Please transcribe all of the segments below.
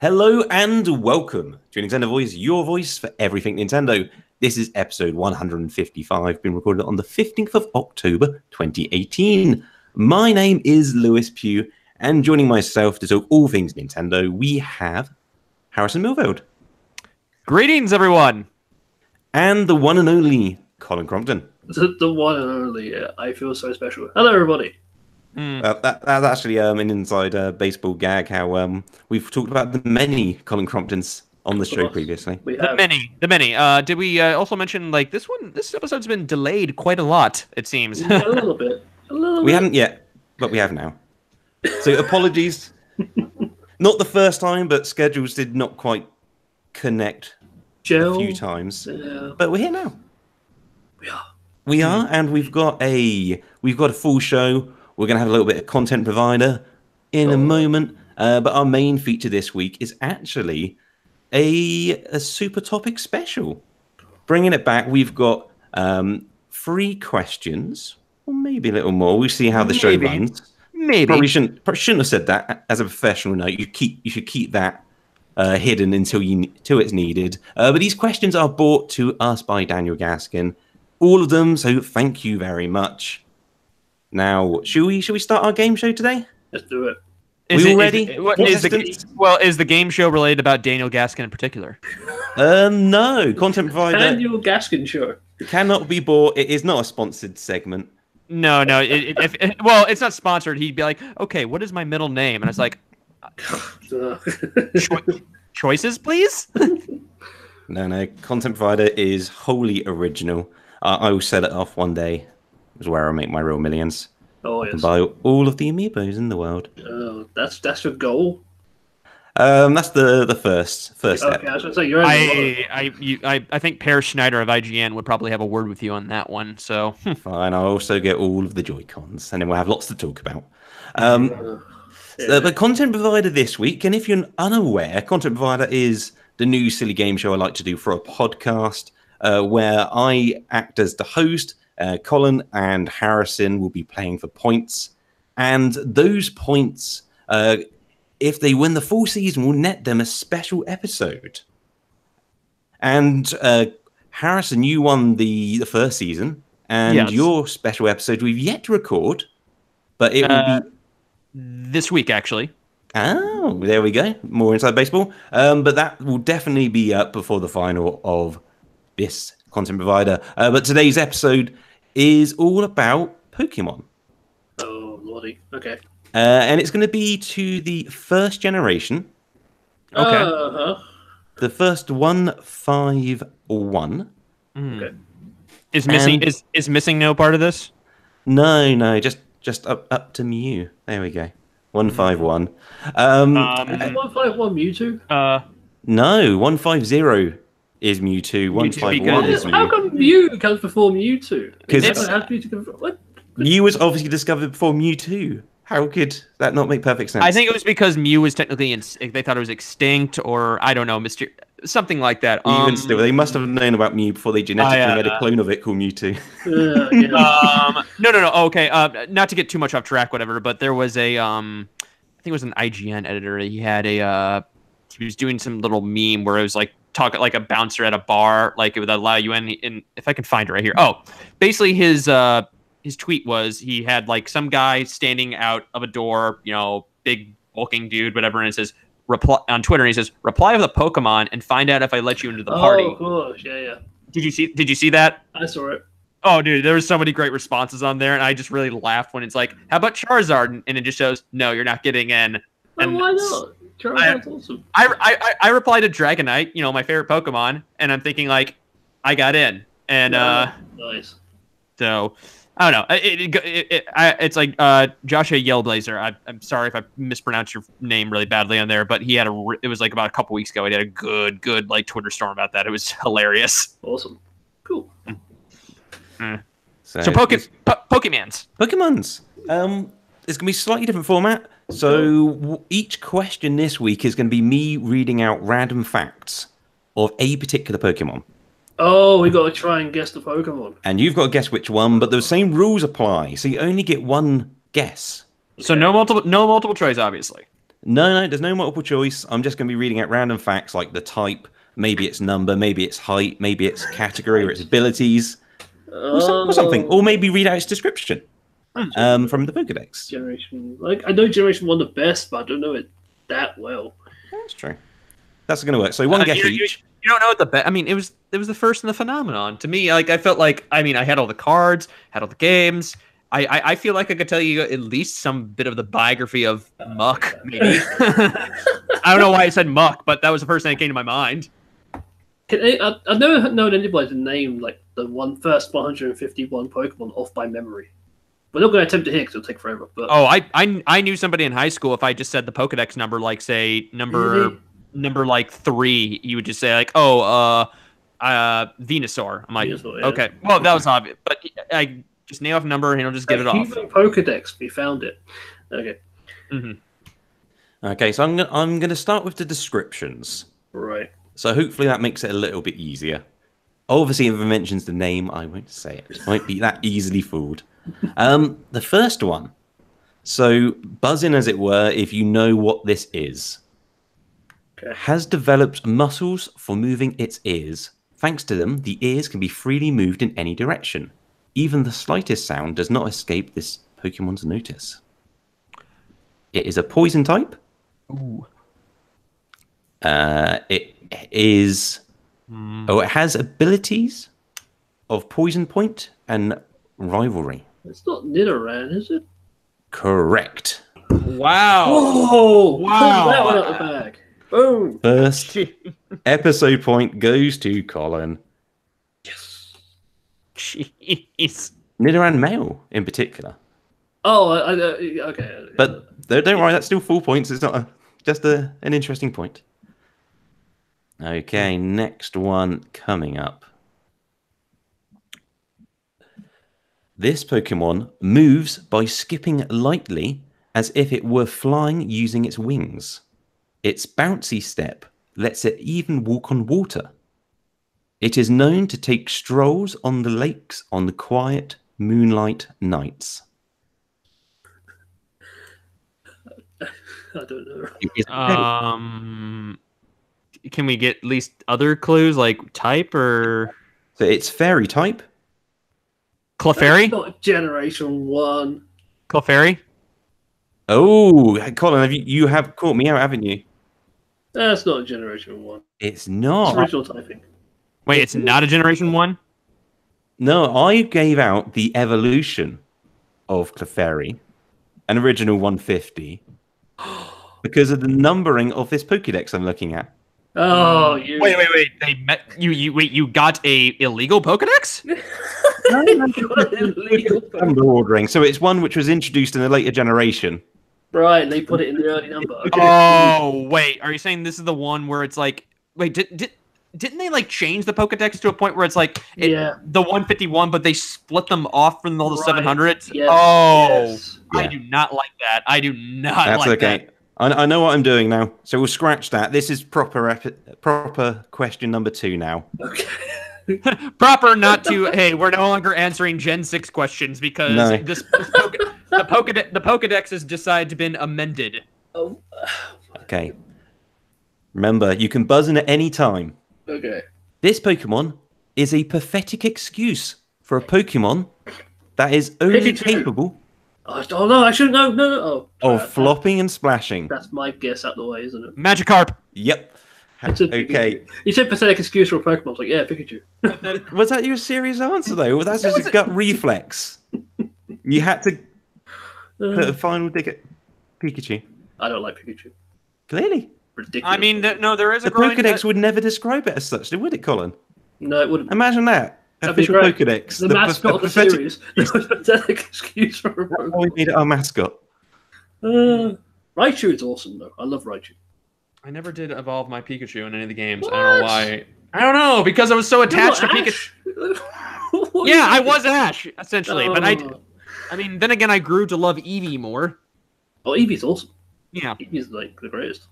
Hello and welcome to Nintendo Voice, your voice for everything Nintendo. This is episode 155, been recorded on the 15th of October 2018. My name is Lewis Pugh, and joining myself to talk all things Nintendo, we have Harrison Milfeld. Greetings, everyone! And the one and only Colin Crompton. The one and only, I feel so special. Hello, everybody. That's actually an inside baseball gag, how we've talked about the many Colin Cromptons on the show previously. The many. Did we also mention, like, this episode's been delayed quite a lot, it seems. A little bit. We haven't yet, but we have now. So apologies. Not the first time, but schedules did not quite connect a few times. Yeah. But we're here now. We are. And we've got a full show. We're going to have a little bit of content provider in a moment. But our main feature this week is actually a super topic special. Bringing it back, we've got 3 questions, or maybe a little more. We'll see how the show runs. Maybe. Probably shouldn't have said that as a professional note. You should keep that hidden until it's needed. But these questions are brought to us by Daniel Gaskin. All of them, so thank you very much. Now, should we start our game show today? Let's do it. Is the game show related about Daniel Gaskin in particular? No. Content provider. Daniel Gaskin show. Cannot be bought. It is not a sponsored segment. No. Well, it's not sponsored. He'd be like, okay, what is my middle name? And I was like, choices, please? No. Content provider is wholly original. I will set it off one day. Is where I make my real millions. Oh, yes. And buy all of the amiibos in the world. Oh, that's your goal? That's the first step. Okay, I was going to say, you're I think Per Schneider of IGN would probably have a word with you on that one, so... Fine, I'll also get all of the Joy-Cons, and then we'll have lots to talk about. The content provider this week, and if you're unaware, content provider is the new silly game show I like to do for a podcast, where I act as the host. Colin and Harrison will be playing for points, and those points, if they win the full season, will net them a special episode. And Harrison, you won the first season, and your special episode we've yet to record, but it will be this week, actually. Oh, there we go. More inside baseball. But that will definitely be up before the final of this content provider. But today's episode is all about Pokemon. Oh, lordy. Okay. And it's going to be to the first generation. Okay. The first 151. Okay. Is missing no part of this? No, just up to Mew. There we go. 151. 151 Mewtwo? No, 150 is Mewtwo. 151 is Mew. How come Mew comes before Mewtwo? Because Mew was obviously discovered before Mewtwo. How could that not make perfect sense? I think it was because Mew was technically they thought it was extinct, or I don't know, something like that. Even still, they must have known about Mew before they genetically made a clone of it called Mewtwo. No. Okay, not to get too much off track, whatever. But there was I think it was an IGN editor. He had he was doing some little meme where it was like talking like a bouncer at a bar, like it would allow you in. If I can find it right here. Oh, basically his tweet was he had like some guy standing out of a door, big bulking dude, whatever, and it says reply on Twitter, and he says reply with a Pokemon and find out if I let you into the party. Oh, of course, yeah. Did you see that? I saw it. Oh, dude, there were so many great responses on there, and I just really laughed when it's like, how about Charizard? And it just shows, no, you're not getting in. And why not? Charizard's awesome. I replied to Dragonite, my favorite Pokemon, and I'm thinking like, I got in, and nice. So I don't know. It's like Joshua Yellblazer. I'm sorry if I mispronounced your name really badly on there, but he had it was like about a couple weeks ago. He had a good like Twitter storm about that. It was hilarious. Awesome. Cool. So Pokemons. It's going to be a slightly different format. So each question this week is going to be me reading out random facts of a particular Pokemon. Oh, we got to try and guess the Pokemon. And you've got to guess which one, but the same rules apply. So you only get one guess. So no multiple choice, obviously. No, there's no multiple choice. I'm just going to be reading out random facts like the type, maybe its number, maybe its height, maybe its category or its abilities, or something. Or maybe read out its description from the Pokedex. Generation, I know Generation 1 the best, but I don't know it that well. That's true. That's going to work. So one guess each. You don't know what the best. I mean, it was the first in the phenomenon. To me, I felt like, I had all the cards, had all the games. I feel like I could tell you at least some bit of the biography of Muck, maybe. I don't know why I said Muck, but that was the first thing that came to my mind. I've never known anybody to name the first 151 Pokemon off by memory. We're not going to attempt to hit because it'll take forever. But I knew somebody in high school. If I just said the Pokedex number, like say number 3, you would just say like, Venusaur. I'm like, Venusaur, yeah. Okay, well that was obvious, but I just name off a number and he'll just give it off. Even Pokedex, we found it. Okay. Mm-hmm. Okay, so I'm going to start with the descriptions. Right. So hopefully that makes it a little bit easier. Obviously, if it mentions the name, I won't say it. It won't be that easily fooled. The first one. So buzz in, as it were, if you know what this is. Okay. Has developed muscles for moving its ears. Thanks to them, the ears can be freely moved in any direction. Even the slightest sound does not escape this Pokemon's notice. It is a poison type. Ooh. It is... it has abilities of Poison Point and Rivalry. It's not Nidoran, is it? Correct. Wow. Oh, wow. Pull that one out the bag. Boom. First episode point goes to Colin. Yes. Jeez. Nidoran male in particular. Oh, okay. But don't worry, that's still full points. It's not just an interesting point. Okay, next one coming up. This Pokemon moves by skipping lightly as if it were flying using its wings. Its bouncy step lets it even walk on water. It is known to take strolls on the lakes on the quiet moonlight nights. I don't know. Can we get at least other clues like type or? So it's fairy type. Clefairy? Not Generation 1. Clefairy? Oh, Colin, you have caught me out, haven't you? That's not Generation 1. It's not. It's original typing. Wait, it's not a Generation 1? No, I gave out the evolution of Clefairy, an original 150, because of the numbering of this Pokédex I'm looking at. Oh, you... Wait. They met you. Wait, you got a illegal Pokédex? Number ordering. So it's one which was introduced in a later generation. Right, they put it in the early number. Okay. Oh, wait. Are you saying this is the one where it's like... Wait, didn't they like change the Pokédex to a point where it's like the 151, but they split them off from all the 700s? Yes. Oh, yes. I do not like that. I do not That's like okay. that. I know what I'm doing now, so we'll scratch that. This is proper question number 2 now. Okay. Proper not to. Hey, we're no longer answering Gen 6 questions because the Pokédex has decided to been amended. Oh. Okay. Remember, you can buzz in at any time. Okay. This Pokemon is a pathetic excuse for a Pokemon that is only capable Oh no! I should know. No. of flopping and splashing. That's my guess out the way, isn't it? Magikarp. Yep. Okay. You said pathetic excuse for a Pokemon. I was like, yeah, Pikachu. Was that your serious answer though? Well, that's just a gut reflex. You had to put a final dig at Pikachu. I don't like Pikachu. Clearly. Ridiculous. I mean, no, there is a The Pokedex would never describe it as such, would it, Colin? No, it wouldn't. Imagine that. That'd be Official great. Pokedex. The mascot of the series. The pathetic excuse for a Pokemon. We made it our mascot. Raichu is awesome, though. I love Raichu. I never did evolve my Pikachu in any of the games. What? I don't know why. I don't know, because I was so attached to Pikachu. Yeah, I was Ash, essentially. But I mean, then again, I grew to love Eevee more. Oh, Eevee's awesome. Yeah. Eevee's like the greatest.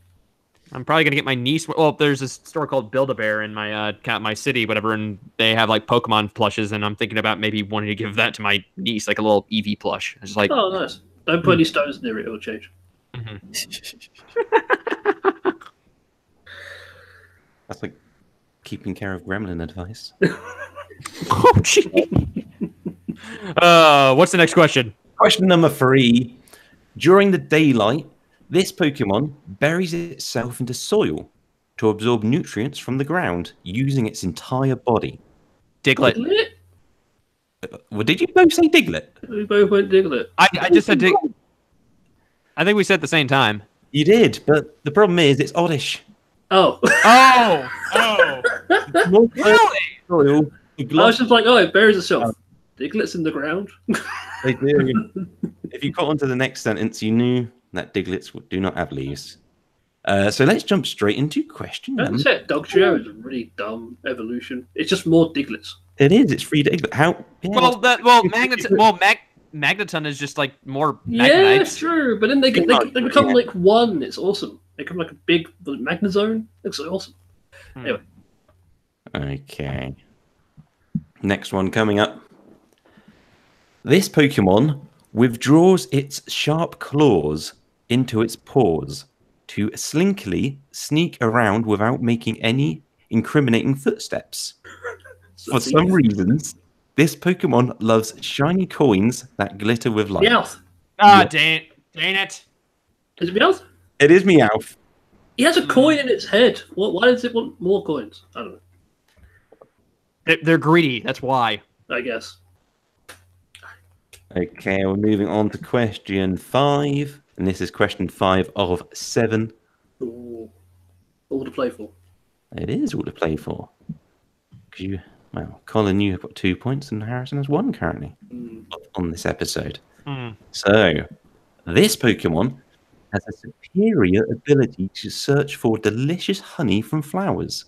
I'm probably gonna get my niece. Well, there's this store called Build-A-Bear in my city, whatever, and they have like Pokemon plushes, and I'm thinking about maybe wanting to give that to my niece, like a little Eevee plush. It's like, oh, nice. Don't put any stones near it; it'll change. Mm-hmm. That's like keeping care of gremlin advice. Oh, gee. What's the next question? Question number 3. During the daylight, this Pokemon buries itself into soil to absorb nutrients from the ground using its entire body. Diglett. Diglett? Well, did you both say Diglett? We both went Diglett. I just said Dig. I think we said at the same time. You did, but the problem is it's oddish. Oh. Really? Soil, I was just like, oh, it buries itself. Diglett's in the ground. They do. If you got onto the next sentence, you knew that Diglets do not have leaves. So let's jump straight into question I number. said Dogtrio is a really dumb evolution. It's just more Diglets. It is. It's free Diglett. How? Yeah, Magneton is just like more Yeah, Magnetites. true. But then they become like one. It's awesome. They become like a big Magnezone. Looks like awesome. Anyway. Okay. Next one coming up. This Pokemon withdraws its sharp claws into its paws to slinkily sneak around without making any incriminating footsteps. For some reasons, this Pokemon loves shiny coins that glitter with light. Meowth. Dang it. Is it Meowth? It is Meowth. He has a coin in its head. Why does it want more coins? I don't know. They're greedy. That's why. I guess. Okay, we're moving on to question 5. And this is question 5 of 7. Ooh. All to play for. It is all to play for. Colin, you have got 2 points and Harrison has 1 currently on this episode. So, this Pokemon has a superior ability to search for delicious honey from flowers.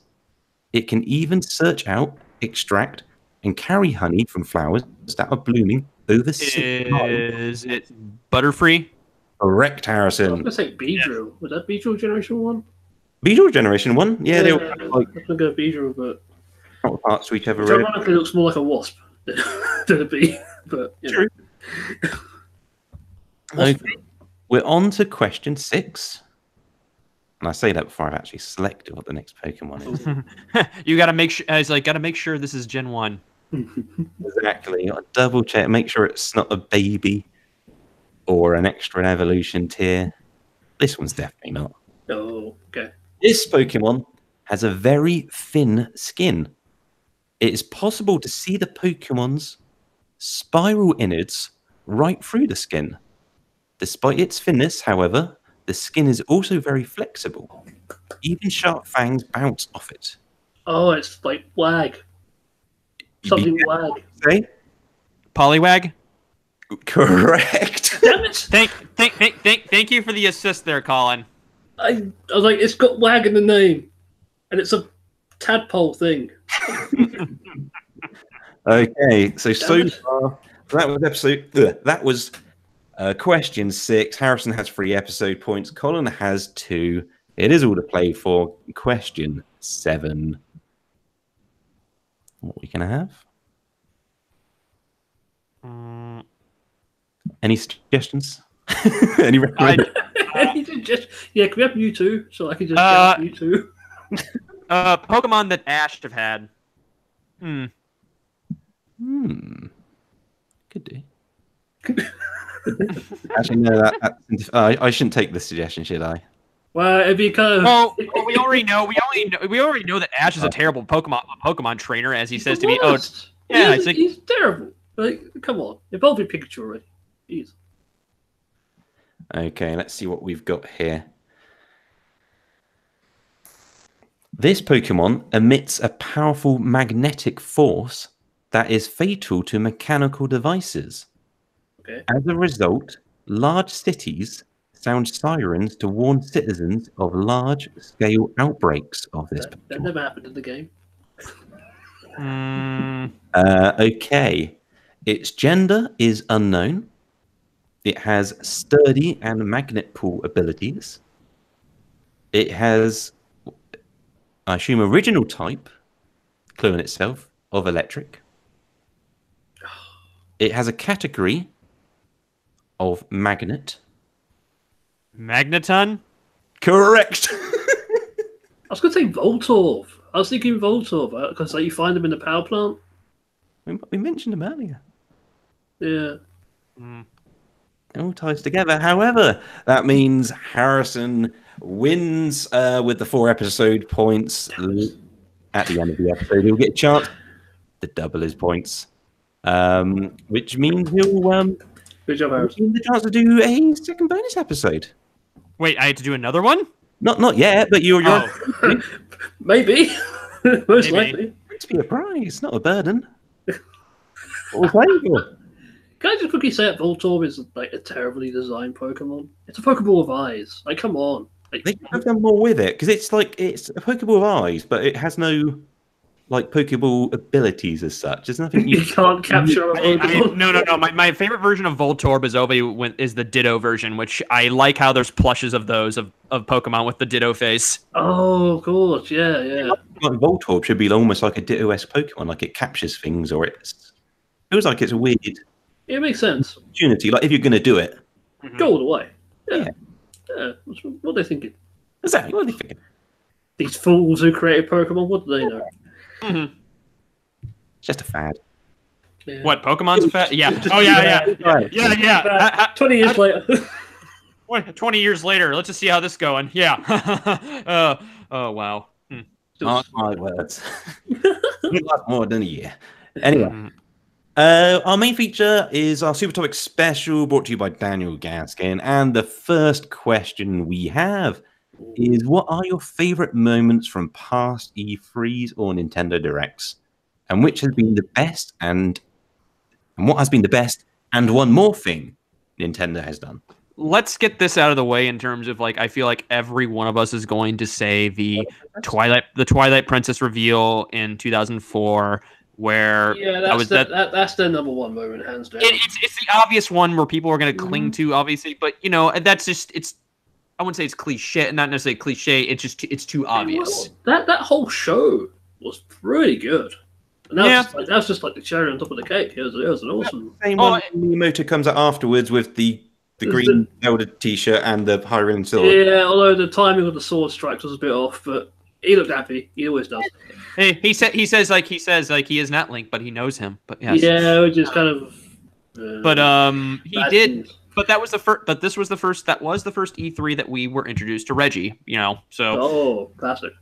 It can even search out, extract, and carry honey from flowers that are blooming over 6 miles. Is it Butterfree? Correct, I was Harrison. going to say Beedrill. Was that Beedrill Generation 1? Beedrill Generation 1? Yeah, they were kind of like I was going to go Beedrill, but... counterparts to each other. Which ironically looks more like a wasp than a bee. But, True. Okay, we're on to question 6. And I say that before I've actually selected what the next Pokemon is. You gotta make sure. It's like gotta make sure this is Gen 1. Exactly. I'll double check, make sure it's not a baby or an extra evolution tier. This one's definitely not. Oh, okay. This Pokemon has a very thin skin. It is possible to see the Pokemon's spiral innards right through the skin. Despite its thinness, however, the skin is also very flexible. Even sharp fangs bounce off it. Oh, it's like Wag. Something Wag. Say? Poliwag. Correct. Damn it! Thank you for the assist there, Colin. I was like, it's got Wag in the name. And it's a tadpole thing. Okay, so Damn it. far, that was that was question 6. Harrison has 3 episode points. Colin has 2. It is all to play for. Question 7. What are we gonna have? Any suggestions? Any recommendations? Yeah, can we have Mewtwo? So I can just get Mewtwo. Pokemon that Ash have had. Could do. Actually, no. I shouldn't take the suggestion, should I? Well, it'd be kind of. Well, we already know that Ash is a terrible Pokemon trainer, as he says to me. Oh, yeah, he's terrible. Like, come on, evolve your Pikachu already. Jeez. Okay, let's see what we've got here. This Pokemon emits a powerful magnetic force that is fatal to mechanical devices. Okay. As a result, large cities sound sirens to warn citizens of large-scale outbreaks of this That Pokemon. never happened in the game. Okay. Its gender is unknown. It has sturdy and magnet pull abilities. It has, I assume, original type, clue in itself, of electric. It has a category of magnet. Magneton. Correct. I was going to say Voltorb. I was thinking Voltorb because you find them in the power plant. We mentioned him earlier. Yeah. It all ties together. However, that means Harrison wins with the 4 episode points. At the end of the episode, he'll get a chance to double his points, which means he'll Good job, Harrison. get the chance to do a second bonus episode. Wait, I had to do another one? Not yet, but you're Maybe. Most likely. It's be a prize, not a burden. What we're playing for. Can I just quickly say that Voltorb is like a terribly designed Pokemon? It's a Pokeball with eyes. Like, come on. Like, They could have done more with it because it's a Pokeball with eyes, but it has no like Pokeball abilities as such. There's nothing you can't capture a Pokemon. No. My favorite version of Voltorb is the Ditto version, which I like how there's plushes of those of Pokemon with the Ditto face. Oh, of course. Yeah. Like Voltorb should be almost like a Ditto-esque Pokemon, like it captures things or it feels like it's a weird It makes sense. opportunity. Like if you're going to do it, Go all the way. Yeah. What are they thinking? exactly. What are they thinking? These fools who created Pokemon, what do they know? It's just a fad. Yeah. What, Pokemon's fat? Yeah. Oh, yeah. Yeah. 20 years later. 20 years later, let's just see how this is going. Yeah. Oh, wow. Mark my words. It lasts more than a year. Anyway, our main feature is our Super Topic special brought to you by Daniel Gaskin. And the first question we have is, what are your favorite moments from past E3s or Nintendo Directs? And which has been the best and what has been the best and one more thing Nintendo has done? Let's get this out of the way in terms of like I feel like every one of us is going to say the Twilight Princess reveal in 2004, where that's the number one moment, hands down. It's the obvious one where people are going to cling to, obviously, but you know that's just I wouldn't say it's cliche, not necessarily cliche. It's too obvious. That whole show was pretty good. And that was just like the cherry on top of the cake. It was an awesome. Same one. Miyamoto comes out afterwards with the green Zelda t-shirt and the Hyrule sword. Yeah, although the timing of the sword strikes was a bit off, but he looked happy. He always does. Hey, he says he is not Link, but he knows him. But yes. Yeah, which is kind of. He did. But that was the first. But this was the first. That was the first E3 that we were introduced to Reggie. You know, so. Oh, classic.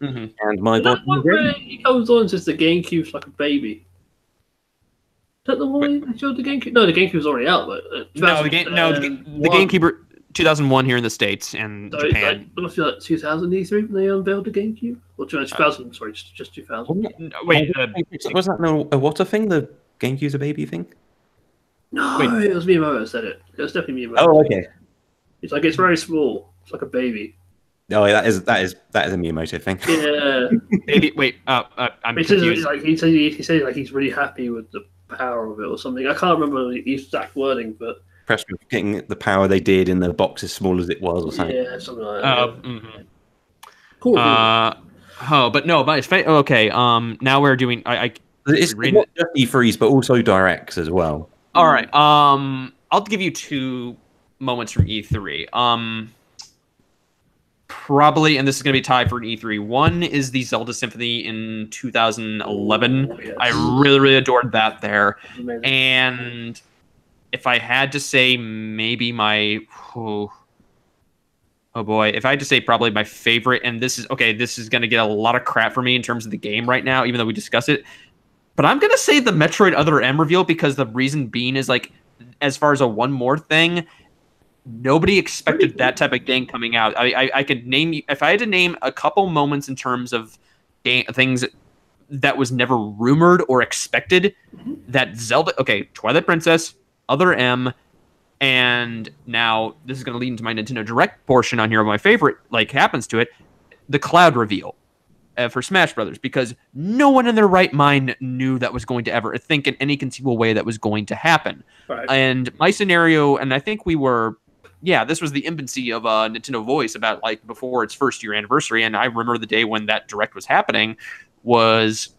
Mm-hmm. And my body. He comes on since the GameCube's like a baby. Is that the one they showed the GameCube? No, the GameCube was already out, but the GameCube 2001 here in the States and Japan. It must be like 2000 E3 when they unveiled the GameCube, or 2000. Sorry, just 2000. Wait, was that a water thing? The GameCube's a baby thing? No, it was Miyamoto who said it. It was definitely Miyamoto. Oh, okay. It's like it's very small. It's like a baby. Oh, that is a Miyamoto thing. Yeah. Baby, wait. I'm confused. He said like he's really happy with the power of it or something. I can't remember the exact wording, but perhaps getting the power they did in the box as small as it was, or something. Yeah, something like that. Cool. But no, but it's okay. Now we're doing. It's not just E3s, but also directs as well. All right. I'll give you 2 moments from E3. Probably, and this is going to be tied for an E3. One is the Zelda Symphony in 2011. Oh, yes. I really, really adored that there. Amazing. And if I had to say maybe if I had to say probably my favorite, and this is going to get a lot of crap for me in terms of the game right now, even though we discuss it. But I'm going to say the Metroid Other M reveal, because the reason being is like, as far as a one more thing, nobody expected that type of game coming out. I could name, if I had to name a couple moments in terms of things that was never rumored or expected, that Zelda, Twilight Princess, Other M, and now this is going to lead into my Nintendo Direct portion on here. My favorite, happens to it, the Cloud reveal for Smash Brothers, because no one in their right mind knew that was going to ever think in any conceivable way that was going to happen. Right. And my scenario, and I think we were. Yeah, this was the infancy of Nintendo Voice about before its first year anniversary, and I remember the day when that Direct was happening was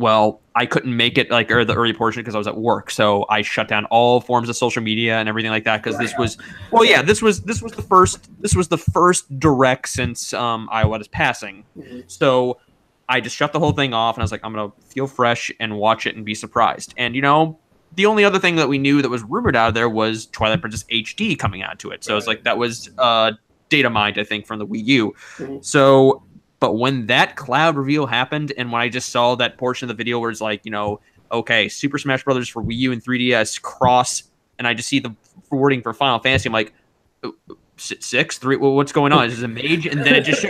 well, I couldn't make it or the early portion because I was at work, so I shut down all forms of social media and everything like that because this was the first direct since Iowa's passing. So I just shut the whole thing off and I was like, I'm gonna feel fresh and watch it and be surprised. And the only other thing that we knew that was rumored out of there was Twilight Princess HD coming out to it. So it's like that was data mined, I think, from the Wii U. So, but when that cloud reveal happened, and when I just saw that portion of the video where it's like, okay, Super Smash Brothers for Wii U and 3DS cross, and I just see the wording for Final Fantasy, I'm like, 6, 3, well, what's going on? Is this a mage? And then it just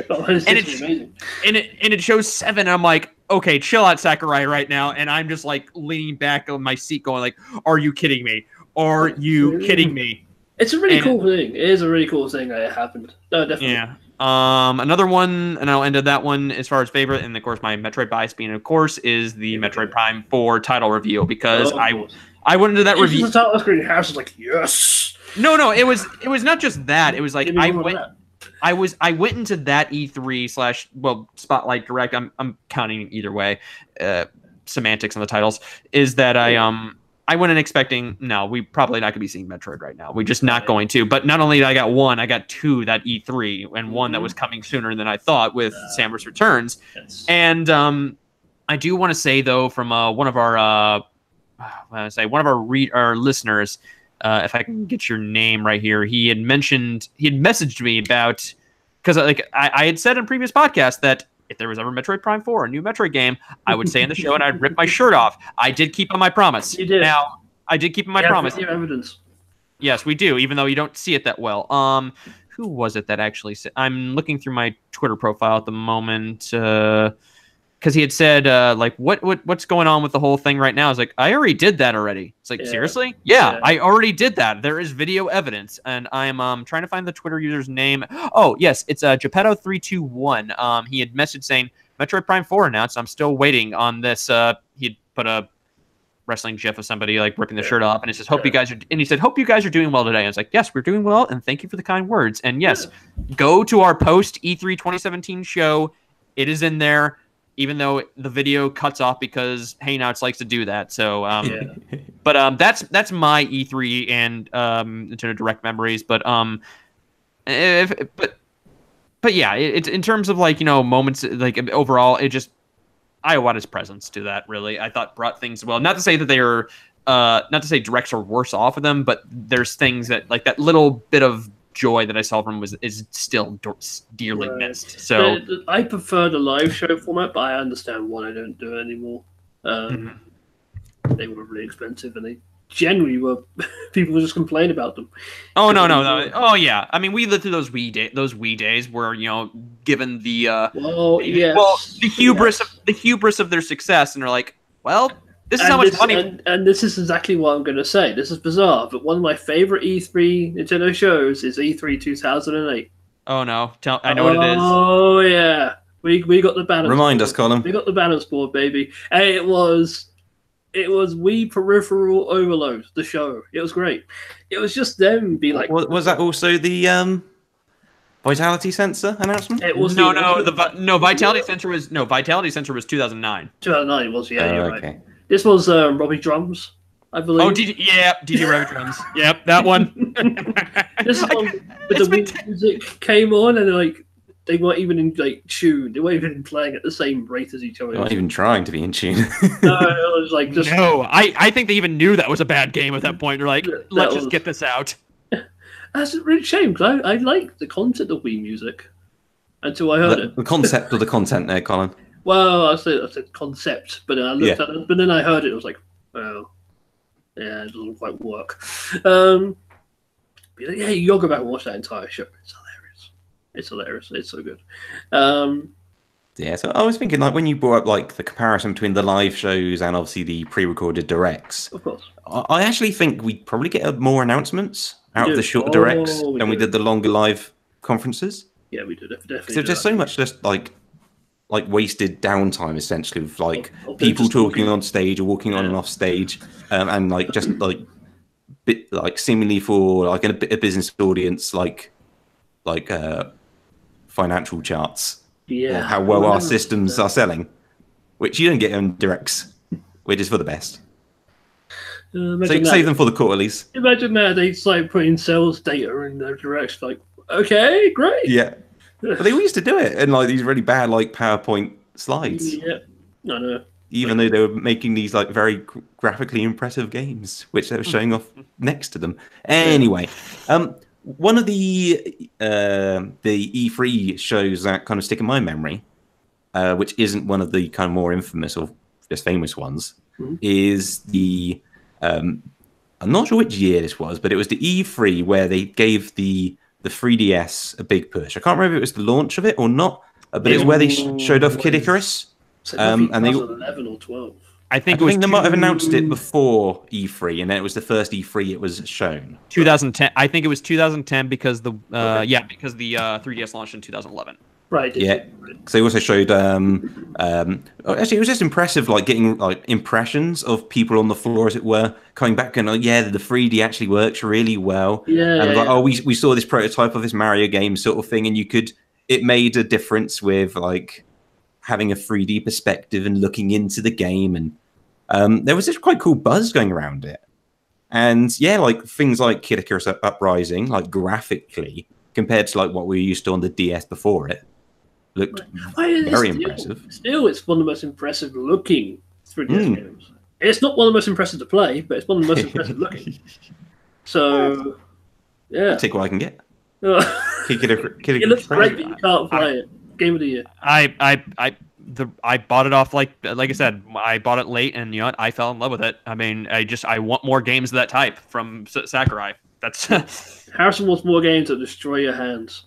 it shows 7, and I'm like, okay, chill out, Sakurai, right now. And I'm just like leaning back on my seat, going like, "Are you kidding me? Are you kidding me?" It's a really cool thing. It is a really cool thing that it happened. No, definitely. Yeah. Another one, and I'll end at that one as far as favorite, and of course my Metroid bias being, of course, is the Metroid Prime 4 title reveal because I went into that review. The title screen house was like, yes. No, it was not just that. It was like I went into that E3 / Spotlight Direct. I'm counting either way. Semantics on the titles is that I went in expecting we probably not gonna be seeing Metroid right now. We're just not going to. But not only did I got one, I got 2 that E3 and one that was coming sooner than I thought with Samus Returns. Yes. And I do want to say though from one of our listeners. If I can get your name right here, he had messaged me about, because I had said in previous podcasts that if there was ever Metroid Prime 4, a new Metroid game, I would say in the show and I'd rip my shirt off. I did keep on my promise. You did. Now, I did keep on my promise. You have evidence. Yes, we do, even though you don't see it that well. Who was it that actually said? I'm looking through my Twitter profile at the moment. Because he had said, what's going on with the whole thing right now? I was like, I already did that already. It's like, seriously? Yeah, I already did that. There is video evidence. And I'm trying to find the Twitter user's name. Oh, yes, it's Geppetto321. He had messaged saying, Metroid Prime 4 announced. I'm still waiting on this. He'd put a wrestling gif of somebody ripping the shirt off. And it says, hope you guys are doing well today. I was like, yes, we're doing well. And thank you for the kind words. And yes, go to our post E3 2017 show. It is in there. Even though the video cuts off because Haynouts likes to do that, so but that's my E3 and Nintendo Direct memories. But but yeah, it's in terms of moments overall, it just Iwata's presence to that really I thought brought things well. Not to say that they are not to say Directs are worse off of them, but there's things that that little bit of joy that I saw from is still dearly missed. So I prefer the live show format, but I understand why I don't do it anymore. They were really expensive, and they generally were people would just complain about them. Oh no. Oh yeah. I mean, we lived through those Wii days where given the the hubris of their success, and they're like, well. This is how much money. And this is exactly what I'm going to say. This is bizarre, but one of my favorite E3 Nintendo shows is E3 2008. Oh no! I know what it is. Oh yeah, we got the balance. Remind us, Colin. We got the balance board, baby. And it was Wii Peripheral Overload. The show. It was great. It was just them being like. Was that also the Vitality Sensor announcement? It was Vitality Sensor was 2009. 2009 it was, yeah. You're right. This was Robbie Drums, I believe. Oh, DJ Robbie Drums. Yep, that one. This one, but the Wii music came on, and they weren't even in tune. They weren't even playing at the same rate as each other. They weren't even trying to be in tune. No, it was just. No, I think they even knew that was a bad game at that point. They're like, let's just get this out. That's a really shame because I like the content of Wii music until I heard it. The concept of the content there, Colin. Well, I said concept, but I looked at it, but then I heard it. I was like, oh, yeah, it doesn't quite work. You gotta go back and watch that entire show. It's hilarious. It's so good. Yeah, so I was thinking when you brought up the comparison between the live shows and obviously the pre-recorded directs. Of course, I actually think we probably get more announcements out of the short directs than we did the longer live conferences. Yeah, we did definitely. So there's so much just wasted downtime essentially of people talking on stage or walking on and off stage, and seemingly for a business audience financial charts. Yeah, how well our systems are selling. which you don't get on directs, which is for the best. So Imagine save that. them for the quarterlies. Imagine that they like putting sales data in their directs. Like, okay, great. Yeah, but they all used to do it in like these really bad like PowerPoint slides. Yeah, I know. Even though they were making these like very graphically impressive games, which they were showing off next to them. Anyway, one of the E3 shows that kind of stick in my memory, which isn't one of the kind of more infamous or just famous ones, is the I'm not sure which year this was, but it was the E3 where they gave the 3DS a big push. I can't remember if it was the launch of it or not, but it was where they showed off Kid Icarus. And they 2011 or 12. I think they might have announced it before E3, and then it was the first E3 it was shown. 2010. I think it was 2010 because the 3DS launched in 2011. Right. Yeah. So they also showed. Actually, it was just impressive, like getting like impressions of people on the floor, as it were, coming back and the 3D actually works really well. Yeah. And like, we saw this prototype of this Mario game sort of thing, and it made a difference with like having a 3D perspective and looking into the game, and there was this quite cool buzz going around it. And yeah, like things like Kid Icarus Uprising, like graphically compared to like what we were used to on the DS before it, looked very impressive. Still, it's one of the most impressive looking 3DS games. It's not one of the most impressive to play, but it's one of the most impressive looking. So, yeah. I'll take what I can get. It looks great, but you can't play it. Game of the year. I bought it off like I said, I bought it late, and you know what? I fell in love with it. I mean, I want more games of that type from Sakurai. That's Harrison wants more games that destroy your hands.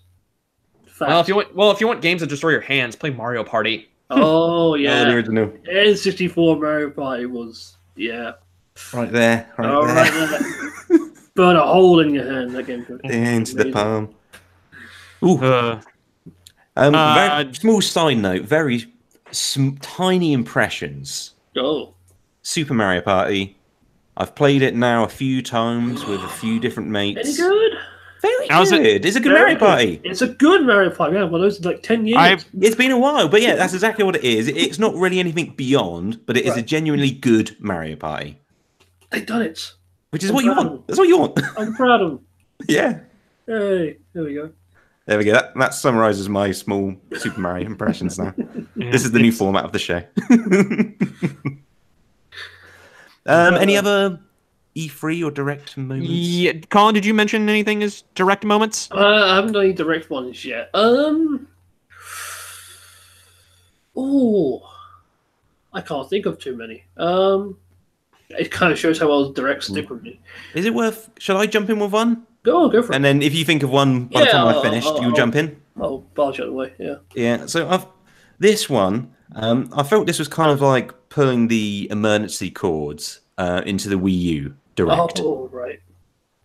Well, if you want games that destroy your hands, play Mario Party. Oh yeah, the original N64 Mario Party was right there. Right there. Burn a hole in your hand. That game into the palm. Ooh. Very small side note. Very tiny impressions. Oh, Super Mario Party. I've played it now a few times with a few different mates. any good? Very good. It's a good Mario Party. It's a good Mario Party. Yeah, well, those are like 10 years. It's been a while, but yeah, that's exactly what it is. It's not really anything beyond, but it is a genuinely good Mario Party. They've done it. Which is what you want. That's what you want. I'm proud of them. Yeah. Hey, there we go. There we go. That summarizes my small Super Mario impressions now. This is the new format of the show. Any other E3 or direct moments? Yeah, Colin, did you mention anything as direct moments? I haven't done any direct ones yet. I can't think of too many. It kind of shows how well direct stick with me. Is it worth? Shall I jump in with one? Go for it. And then if you think of one by the time I've finished, you'll jump in. I'll barge out of the way. Yeah. Yeah. So this one, I felt this was kind of like pulling the emergency cords into the Wii U direct. Oh, right.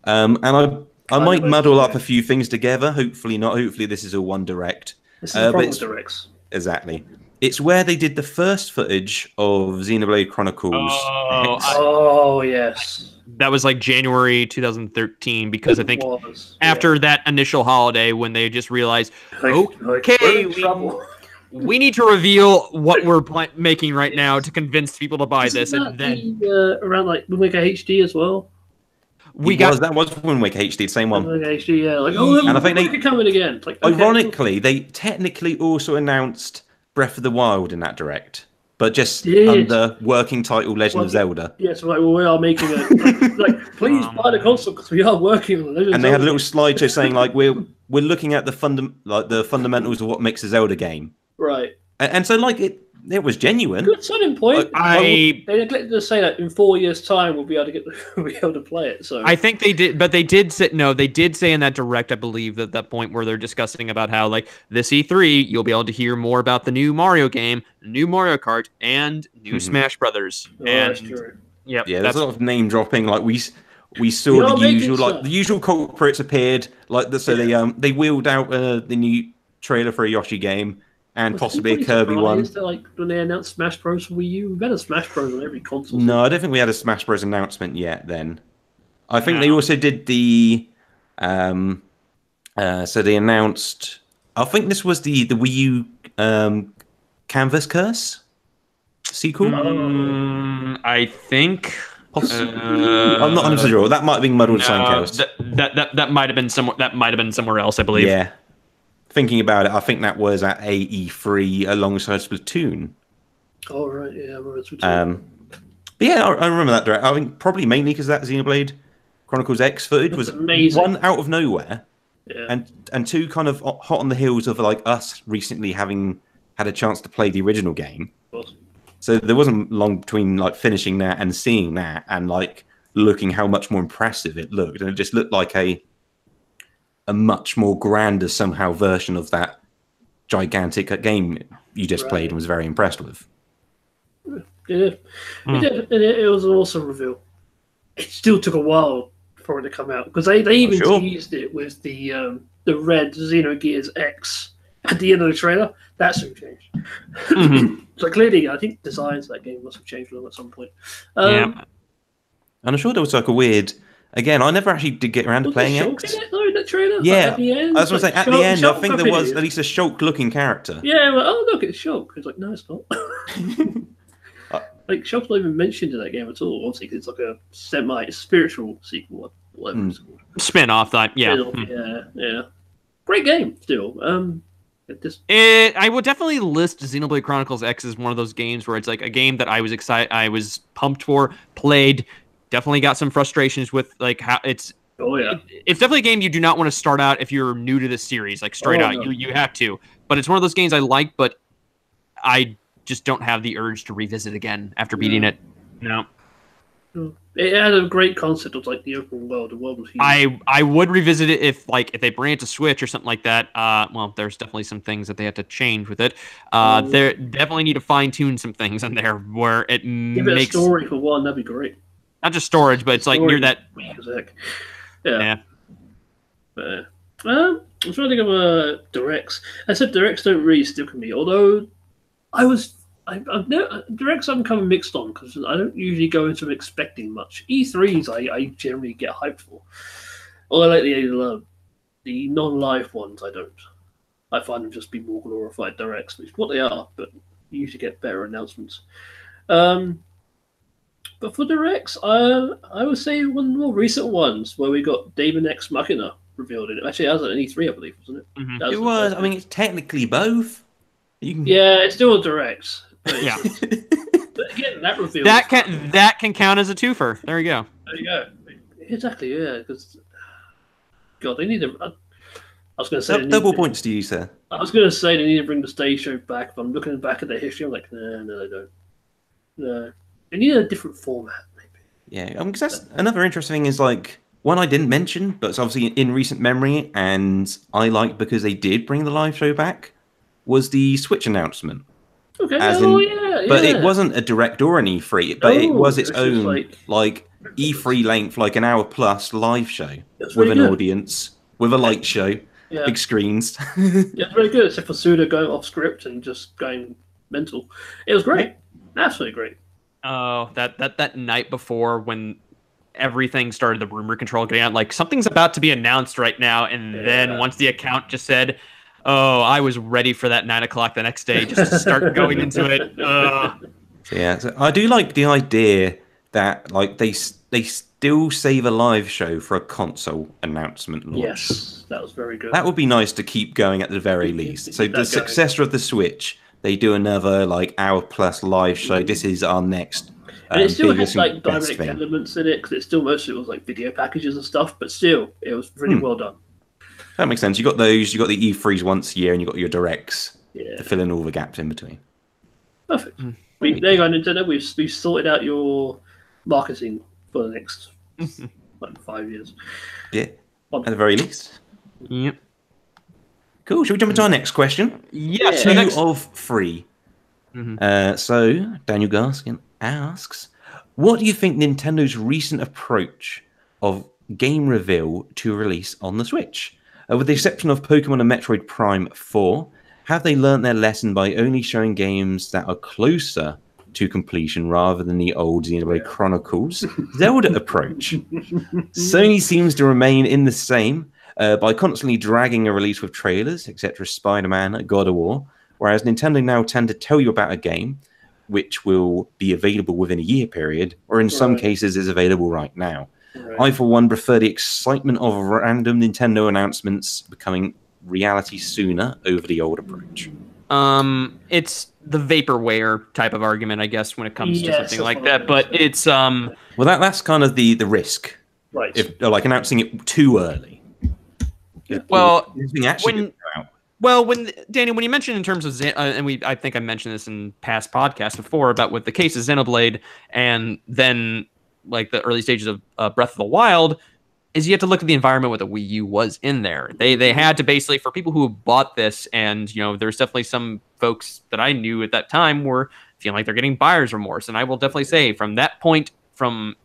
And I might muddle up a few things together. Hopefully not. Hopefully this is a one direct. This is the problem with directs. Exactly. It's where they did the first footage of Xenoblade Chronicles X. Oh, yes. That was like January 2013, because I think after that initial holiday when they just realized, we need to reveal what we're making right now to convince people to buy this. And then around like Wind Waker HD as well. That was Wind Waker HD, the same one. Wind Waker HD, yeah. Like, and I think they coming again. Like, ironically, they technically also announced Breath of the Wild in that direct, but just under working title Legend of Zelda. Yes, like, well, we are making it. Like, please buy the console because we are working on Legend of Zelda. And they had a little slideshow saying like we're looking at the fundamentals of what makes a Zelda game. Right. And so like it was genuine. Good selling point. They neglected to say that in 4 years' time we'll be able to play it. So I think they did, but they did say they did say in that direct, I believe, that point where they're discussing about how like this E3 you'll be able to hear more about the new Mario game, new Mario Kart, and new Smash Brothers. That's true. Yep, yeah, there's a lot of name dropping. Like we saw the usual culprits appeared. They wheeled out the new trailer for a Yoshi game. And possibly a Kirby one. Like when they announced Smash Bros. for Wii U, we've had a Smash Bros. On every console. No, I don't think we had a Smash Bros. Announcement yet. Then, I think they also did the. So they announced. I think this was the Wii U Canvas Curse. sequel? I think. I'm not 100% sure. That might have been Muddled Signpost. That might have been somewhere. That might have been somewhere else, I believe. Yeah. Thinking about it, I think that was at AE3 alongside Splatoon. Oh right, yeah, I remember Splatoon. But yeah, I remember that direct. I think probably mainly because that Xenoblade Chronicles X footage was amazing. One, out of nowhere, Yeah. and two, kind of hot on the heels of like us recently having had a chance to play the original game. Of course. So there wasn't long between like finishing that and seeing that and like looking how much more impressive it looked, and it just looked like a much more grander somehow version of that gigantic game you just played and was very impressed with. Yeah, it was an awesome reveal. It still took a while for it to come out because they even teased it with the red Xenogears X at the end of the trailer. That soon changed. So clearly, I think designs of that game must have changed at some point. And I'm sure there was like a weird. Again, I never actually did get around to playing X. In it, though, in that trailer? Yeah, like, at the end, I was going to say, at the end, I think there was it. at least a Shulk-looking character. Yeah, well, oh, look, it's Shulk. It's like, no, it's not. Like, Shulk's not even mentioned in that game at all. Obviously, it's like a semi-spiritual sequel, whatever it's called. Spin-off, yeah. Yeah. Great game, still. I would definitely list Xenoblade Chronicles X as one of those games where it's like a game that I was excited, I was pumped for, played. Definitely got some frustrations with like how it's. Oh yeah, it's definitely a game you do not want to start out if you're new to the series, like straight out. No. You have to, but it's one of those games I like, but I just don't have the urge to revisit again after beating it. No. It had a great concept of like the open world. The world was huge. I would revisit it if they bring it to Switch or something like that. Well, there's definitely some things that they have to change with it. They definitely need to fine tune some things in there where it give it a story for one. That'd be great. Not just storage, but it's like near that. Yeah. I'm trying to think of directs. I said directs don't really stick with me, although directs I'm kind of mixed on because I don't usually go into them expecting much. E3s I generally get hyped for, although like the non-live ones I don't. I find them just be more glorified directs, which is what they are, but you usually get better announcements. But for directs, I would say one of the more recent ones where we got Daemon X Machina revealed in it. Actually, that was at E3, I believe, wasn't it? Mm-hmm. It was. I mean, it's technically both. Yeah, it's still a direct. Yeah. But again, that reveal that can count as a twofer. There you go. There you go. Exactly. Yeah. Because God, they need to. I was going to say double points to you, sir. I was going to say they need to bring the stage show back. But I'm looking back at their history. I'm like, no, they don't. No. They need a different format, maybe. Yeah, because that's another interesting thing is like one I didn't mention, but it's obviously in recent memory, and I like because they did bring the live show back, was the Switch announcement. Okay, yeah. But it wasn't a direct or an E3, but it was its own like E3 length, like an hour plus live show with an audience, with a light show, big screens. Yeah, it's very good, except for Suda going off script and just going mental. It was great. Absolutely great. Oh, that night before when everything started, the rumor control getting out, like something's about to be announced right now, and then once the account just said, "Oh, I was ready for that 9 o'clock the next day just to start going into it." Yeah, so I do like the idea that like they still save a live show for a console announcement launch. Yes, that was very good. That would be nice to keep going at the very least. So the successor of the Switch. They do another like hour plus live show. This is our next. And it still has like direct elements in it because it still mostly was like video packages and stuff, but still it was really well done. That makes sense. You got those. You got the E3s once a year, and you got your directs to fill in all the gaps in between. Perfect. There you go, Nintendo. We've sorted out your marketing for the next like 5 years. Yeah, at the very least. Yep. Cool. Shall we jump into our next question? Yeah. 2 of 3. So, Daniel Gaskin asks, what do you think Nintendo's recent approach of game reveal to release on the Switch? With the exception of Pokemon and Metroid Prime 4, have they learnt their lesson by only showing games that are closer to completion rather than the old Xenoblade Chronicles Zelda approach? Sony seems to remain in the same, by constantly dragging a release with trailers, etc., Spider-Man, God of War, whereas Nintendo now tend to tell you about a game, which will be available within a year period, or in some cases is available right now. I, for one, prefer the excitement of random Nintendo announcements becoming reality sooner over the old approach. It's the vaporware type of argument, I guess, when it comes to something like that. But it's well, that's kind of the risk, right? If like announcing it too early. Well, when Danny, when you mentioned in terms of I think I mentioned this in past podcasts before about with the case of Xenoblade, and then like the early stages of Breath of the Wild, is you have to look at the environment where the Wii U was in there. They had to basically, for people who bought this, and there's definitely some folks that I knew at that time were feeling like they're getting buyer's remorse. And I will definitely say from that point, from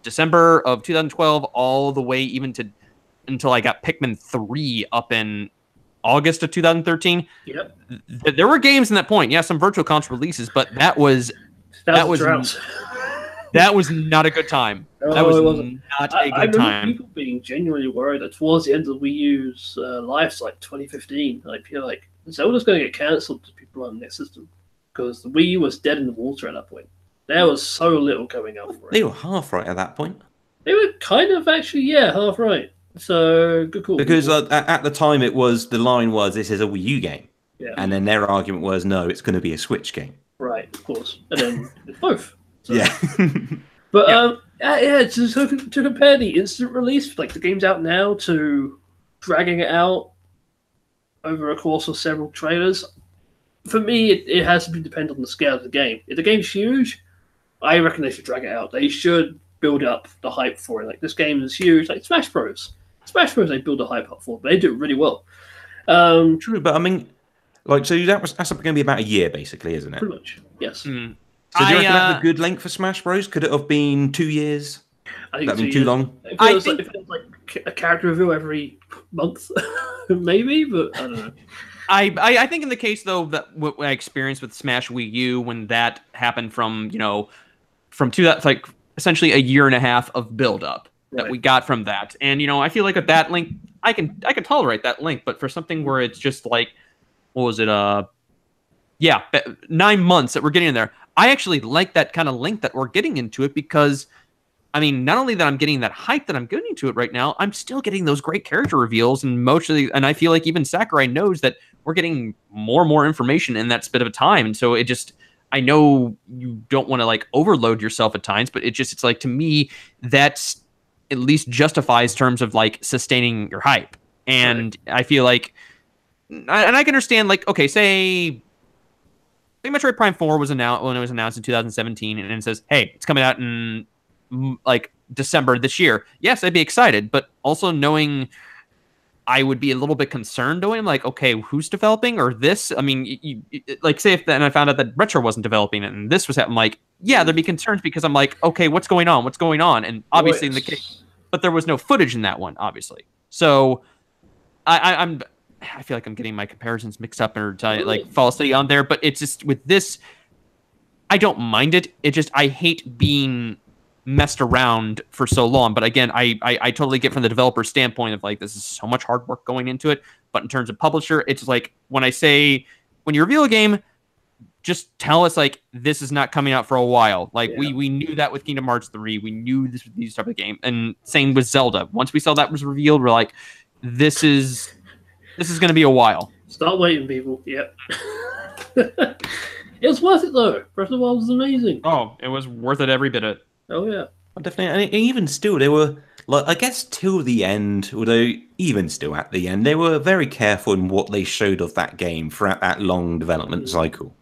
December of 2012 all the way even until I got Pikmin 3 up in August of 2013. Yep. There were games in that point. Yeah, some Virtual Console releases, but that was not a good time. That was not a good time. People being genuinely worried that towards the end of the Wii U's life, like 2015, like feel like Zelda's going to get cancelled to people on their system because the Wii U was dead in the water at that point. There was so little going up for it. They were half right at that point. They were kind of actually, half right. So good call. Because at the time, the line was, "This is a Wii U game," yeah. And then their argument was, "No, it's going to be a Switch game." Right, of course, and then it's both. So. Yeah. But to compare the instant release, like the game's out now, to dragging it out over a course of several trailers, for me, it has to be dependent on the scale of the game. If the game's huge, I reckon they should drag it out. They should build up the hype for it. Like, this game is huge. Like Smash Bros. They build the hype up for, but they do it really well. True, but I mean, like, so that's going to be about a year, basically, isn't it? Pretty much, yes. Mm. So do you reckon that's a good length for Smash Bros? Could it have been 2 years? I think that'd be too long. If it was like a character reveal every month, maybe, but I don't know. I think in the case though that what I experienced with Smash Wii U when that happened from like essentially a year and a half of build up that we got from that, and I feel like at that link I can tolerate that link, but for something where it's just like, what was it? 9 months that we're getting in there. I actually like that kind of link that we're getting into it because, I mean, not only that I'm getting that hype that I'm getting to it right now, I'm still getting those great character reveals, and I feel like even Sakurai knows that we're getting more and more information in that bit of a time, and so I know you don't want to like overload yourself at times, but it's like, to me, that's at least justifies terms of like sustaining your hype, and I feel like, and I can understand, like, okay, say Metroid Prime 4 was announced when it was announced in 2017, and it says, hey, it's coming out in like December this year. Yes, I'd be excited, but also knowing I would be a little bit concerned knowing, like, okay, who's developing or this? I mean, like, say if I found out that Retro wasn't developing it and this was happening, like, yeah, there'd be concerns because I'm like, okay, what's going on? And obviously in the case, but there was no footage in that one, obviously. So I feel like I'm getting my comparisons mixed up or like falsely on there, but it's just with this, I don't mind it. It just, I hate being messed around for so long. But again, I totally get from the developer standpoint of like, this is so much hard work going into it. But in terms of publisher, it's like when you reveal a game, just tell us like, this is not coming out for a while. Like we knew that with Kingdom Hearts 3, we knew this was these type of game, and same with Zelda. Once we saw that was revealed, we're like, this is going to be a while. Start waiting, people. Yep. It was worth it, though. Breath of the Wild was amazing. Oh, it was worth it every bit of it. Oh, yeah. Well, definitely. And even still, they were, like, I guess till the end, although even still at the end, they were very careful in what they showed of that game throughout that long development cycle.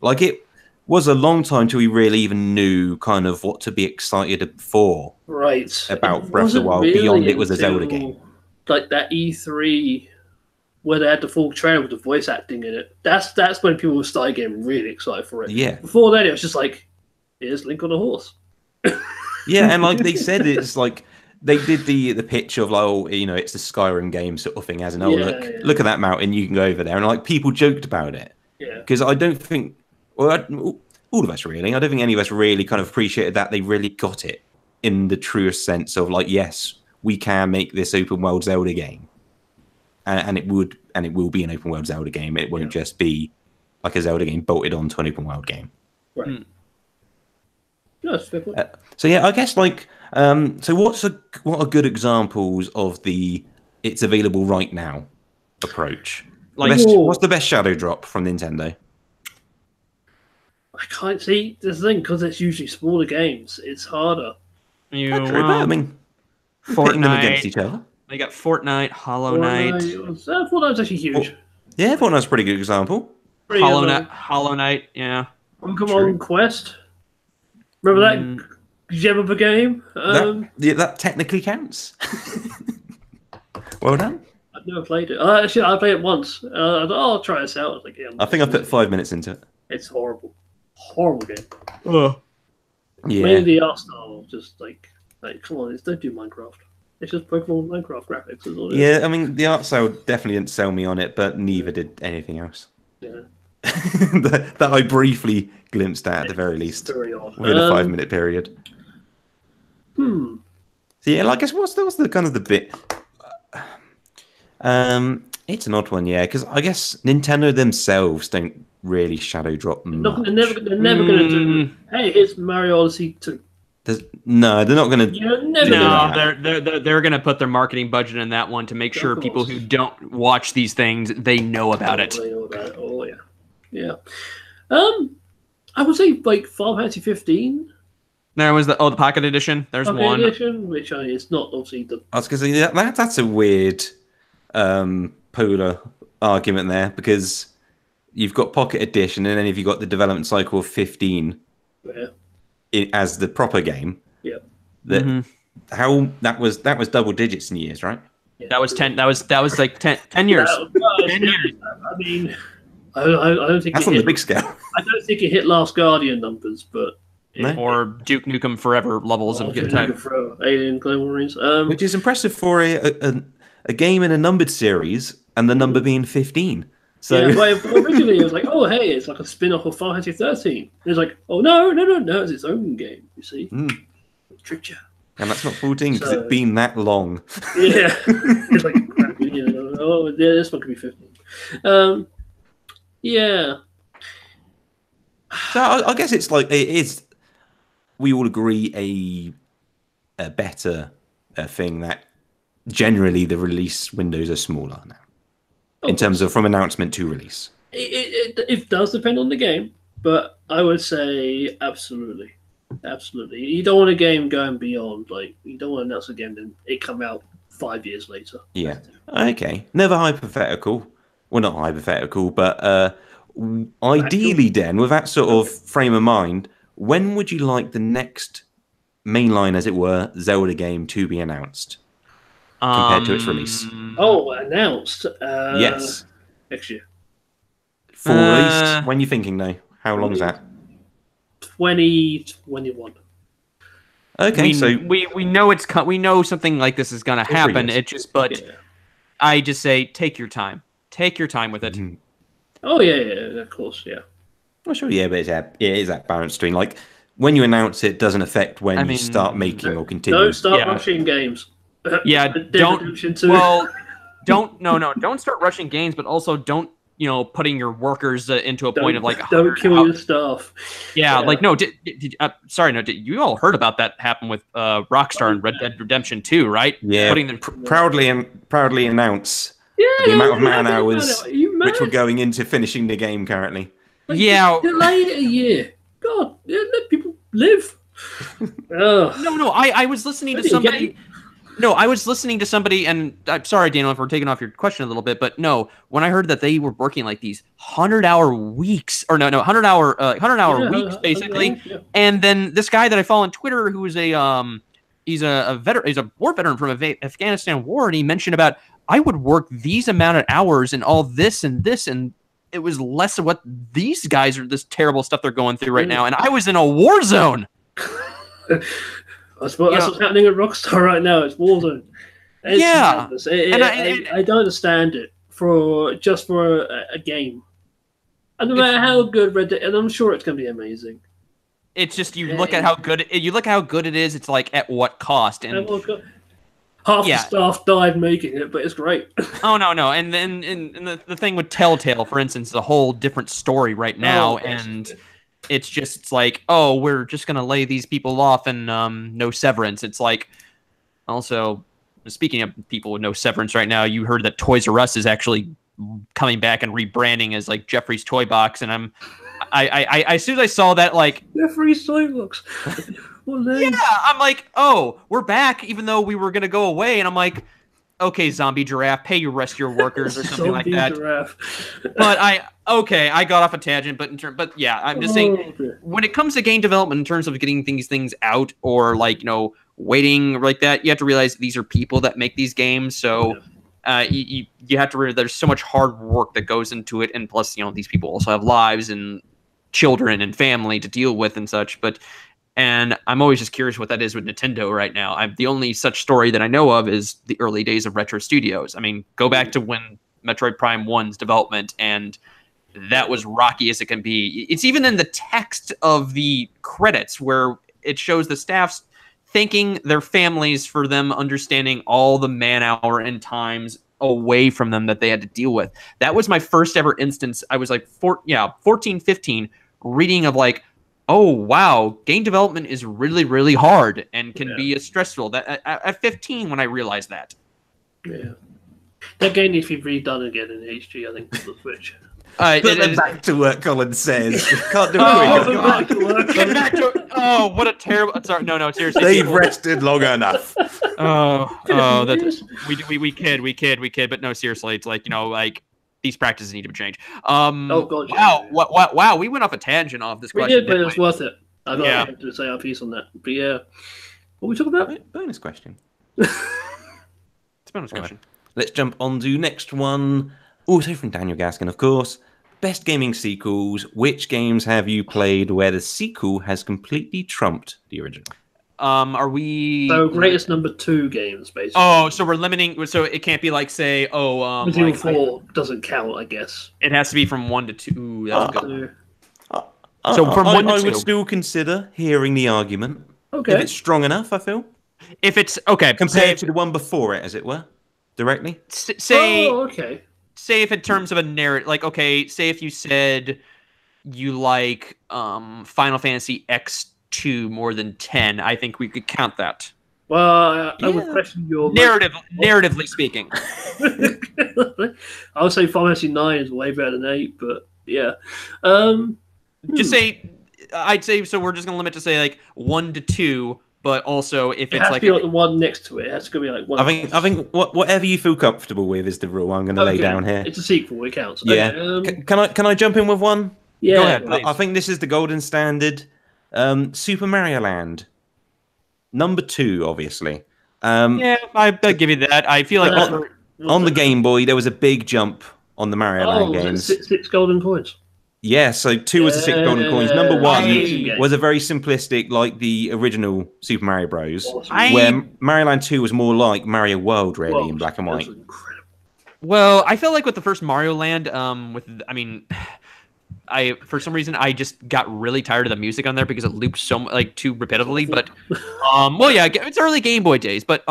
Like, it was a long time till we really even knew kind of what to be excited for. Right. About Breath of the Wild, beyond it was a Zelda game. Like that E3 where they had the full trailer with the voice acting in it. That's when people started getting really excited for it. Yeah. Before then, it was just like, here's Link on a horse. Yeah, and like they said, it's like they did the pitch of like, oh, it's the Skyrim game sort of thing, as in, look at that mountain, you can go over there, and like people joked about it. Yeah. Because I don't think, all of us really, I don't think any of us really kind of appreciated that they really got it in the truest sense of like, yes, we can make this open world Zelda game. And it will be an open world Zelda game. It won't just be like a Zelda game bolted onto an open world game. Right. No, that's a fair point. So yeah, I guess like so what are good examples of the it's available right now approach? Like, What's the best shadow drop from Nintendo? I can't see the thing because it's usually smaller games. It's harder. I mean, pitting them against each other. They got Fortnite, Hollow Knight. Fortnite's actually huge. Yeah, Fortnite's a pretty good example. Hollow Knight, yeah. Pokemon Quest. Remember that gem of a game? That technically counts. Well done. I've never played it. Actually, I played it once. I thought, I'll try this out. Like, yeah, I think I put 5 minutes into it. It's horrible. Horrible game. Yeah. Mainly the art style, just like come on, don't do Minecraft. It's just Pokemon Minecraft graphics. Is all it is. Yeah, I mean, the art style definitely didn't sell me on it, but neither did anything else. Yeah. that I briefly glimpsed at the very least. Very odd. Within a 5 minute period. So yeah, I guess what's the kind of the bit? It's an odd one, yeah, because I guess Nintendo themselves don't really shadow drop much. They're never going to do. Hey, here's Mario Odyssey 2. No, they're not going to. They're going to put their marketing budget in that one to make sure people who don't watch these things they know about it. They know about it. Oh yeah. I would say like Final Fantasy 15. There was the Pocket Edition. There's one. Edition, which is not obviously the. I was going to say that's a weird polar argument there because you've got Pocket Edition and then if you've got the development cycle of 15 as the proper game. Yeah. How that was double digits in years, right? Yeah. That was 10. That was like 10 years. 10 years. I mean, I don't think that's on the big scale. I don't think it hit Last Guardian numbers, but. Or Duke Nukem Forever levels of good time. Alien Global Marines. Which is impressive for a game in a numbered series and the number being 15. So originally it was like, oh hey, it's like a spin-off of Final Fantasy 13. And it's like, oh no, it's its own game. You see, tricked you. And that's not 14 because it's been that long. Yeah, it's like oh yeah, this one could be 15. Yeah. So I guess it's like it is. We all agree a better thing that generally the release windows are smaller now in terms of from announcement to release. It does depend on the game, but I would say absolutely. You don't want a game going beyond, like, you don't want to announce a game and it come out 5 years later. Yeah. Okay. Never hypothetical. Well, not hypothetical, but ideally, Dan, with that sort of frame of mind, when would you like the next mainline, as it were, Zelda game to be announced compared to its release? Oh, announced? Yes. Next year. For release? When are you thinking, though? How long is that? 2021. Okay, so we know we know something like this is going to happen. I just say take your time. Take your time with it. Mm-hmm. Oh yeah, of course, yeah. Well, sure, yeah, but it is that balance between like when you announce it doesn't affect when you start making or continue. Don't start rushing games. Yeah, don't start rushing games, but also don't putting your workers into a point of like don't kill your staff. Yeah, like no, you all heard about that happen with Rockstar and Red Dead Redemption 2, right? Yeah, putting them proudly announce the amount of man hours which were going into finishing the game currently. Like, delay it a year. God, let people live. No. I was listening to somebody. No, I was listening to somebody, and I'm sorry, Daniel, if we're taking off your question a little bit, but no, when I heard that they were working like these 100-hour weeks, or 100-hour weeks basically, and then this guy that I follow on Twitter, who is he's a war veteran from Afghanistan war, and he mentioned about I would work these amount of hours and all this and this and. It was less of what these guys are, this terrible stuff they're going through right now. And I was in a war zone. That's what's happening at Rockstar right now. It's war zone. I don't understand it for a game. And no matter how good Red Dead, and I'm sure it's going to be amazing. It's just look at how good it is. It's like at what cost? And half the staff died making it, but it's great. Oh no! And then the thing with Telltale, for instance, is a whole different story right now, and it's like, oh, we're just gonna lay these people off and no severance. It's like, also, speaking of people with no severance right now, you heard that Toys R Us is actually coming back and rebranding as like Jeffrey's Toy Box, and I as soon as I saw that, like, Jeffrey's Toy Box. Yeah, I'm like, oh, we're back, even though we were gonna go away, and I'm like, okay, zombie giraffe, pay your rest of your workers or something like that. Giraffe. But I got off a tangent, but yeah, I'm just saying, when it comes to game development, in terms of getting these things out or like, waiting like that, you have to realize these are people that make these games, so. You have to realize there's so much hard work that goes into it, and plus, these people also have lives and children and family to deal with and such. And I'm always just curious what that is with Nintendo right now. The only such story that I know of is the early days of Retro Studios. I mean, go back to when Metroid Prime 1's development, and that was rocky as it can be. It's even in the text of the credits where it shows the staffs thanking their families for them understanding all the man-hour and times away from them that they had to deal with. That was my first ever instance. I was like 14, 15, reading of like, oh, wow, game development is really, really hard and can be stressful. That at 15 when I realized that. Yeah. That game needs to be redone again in HD, I think, for the Switch. Put them back to work, Colin says. Can't do it back to work. Get back to Oh, what a terrible... Sorry, no, seriously. They've rested long enough. We kid, but no, seriously, it's like, like, these practices need to change. Oh, God, wow, we went off a tangent off this question. We did, but it was worth it. I'm not going to say our piece on that. But yeah, what are we talking about? Bonus question. It's a bonus question. Let's jump on to next one. Also from Daniel Gaskin, of course. Best gaming sequels. Which games have you played where the sequel has completely trumped the original? Are we... So, greatest number 2 games, basically. Oh, so we're limiting... So it can't be like, say, Resident Evil 4 doesn't count, I guess. It has to be from 1 to 2. Ooh, that's good. So from 1 to 2. I would still consider hearing the argument. Okay. If it's strong enough, I feel. If it's... Okay. Compared to the one before it, as it were. Directly. Okay. Say if in terms of a narrative, like, okay, say if you said you like Final Fantasy X2 more than 10, I think we could count that. Well, I would question your... Narratively speaking. I would say Final Fantasy 9 is way better than 8, but yeah. Just say, I'd say, so we're just going to limit to say like 1 to 2, but also if it's like... It has to be like the one next to it. It has to be like one... I think whatever you feel comfortable with is the rule I'm going to lay down here. It's a sequel, it counts. Yeah. Okay, Can I jump in with one? Yeah. Go ahead, please. I think this is the golden standard. Super Mario Land. Number 2, obviously. I'd give you that. I feel like... on the Game Boy, there was a big jump on the Mario Land games. 6 golden coins. Yeah, so 2 was the 6 golden coins. Number 1 was a very simplistic, like the original Super Mario Bros. Where Mario Land 2 was more like Mario World, really, in black and white. Well, I felt like with the first Mario Land, for some reason I just got really tired of the music on there because it looped too repetitively. But it's early Game Boy days. But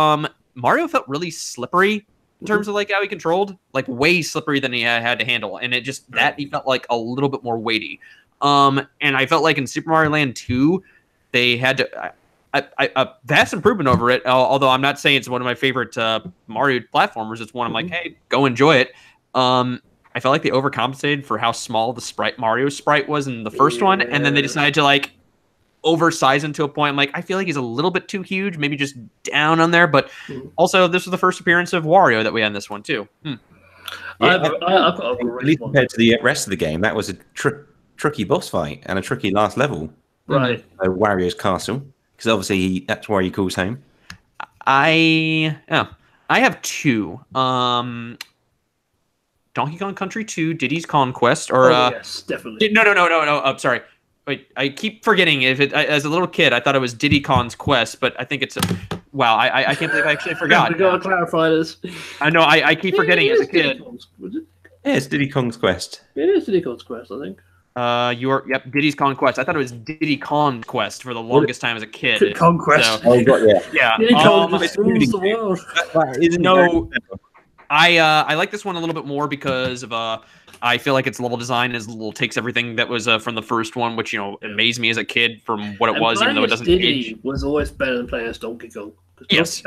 Mario felt really slippery in terms of like how he controlled, like way slippery than he had to handle, and he felt like a little bit more weighty. And I felt like in Super Mario Land 2, they had a vast improvement over it. Although I'm not saying it's one of my favorite Mario platformers, it's one I'm like, hey, go enjoy it. I felt like they overcompensated for how small the Mario sprite was in the first one, and then they decided to like oversize him to a point. I'm like, I feel like he's a little bit too huge, maybe just down on there. But also, this was the first appearance of Wario that we had in this one too. I've got a at least compared to the rest of the game, that was a tricky boss fight and a tricky last level. Right. Wario's castle, because obviously that's where he calls home. I have 2. Donkey Kong Country 2, Diddy's Conquest, or yes, definitely. No. I'm sorry. Wait, I keep forgetting. As a little kid, I thought it was Diddy Kong's Quest, but I think it's wow. I can't believe I actually forgot. We gotta clarify this. I know. I keep forgetting as a kid. Yeah, it's Diddy Kong's Quest. It is Diddy Kong's Quest, I think. Diddy's Conquest. I thought it was Diddy Kong Quest for the longest time as a kid. Conquest. So, Diddy Kong just rules the world. I like this one a little bit more because of I feel like its level design takes everything that was from the first one, which amazed me as a kid from what it was, even though it doesn't age. Was always better than playing as Donkey Kong. Yes.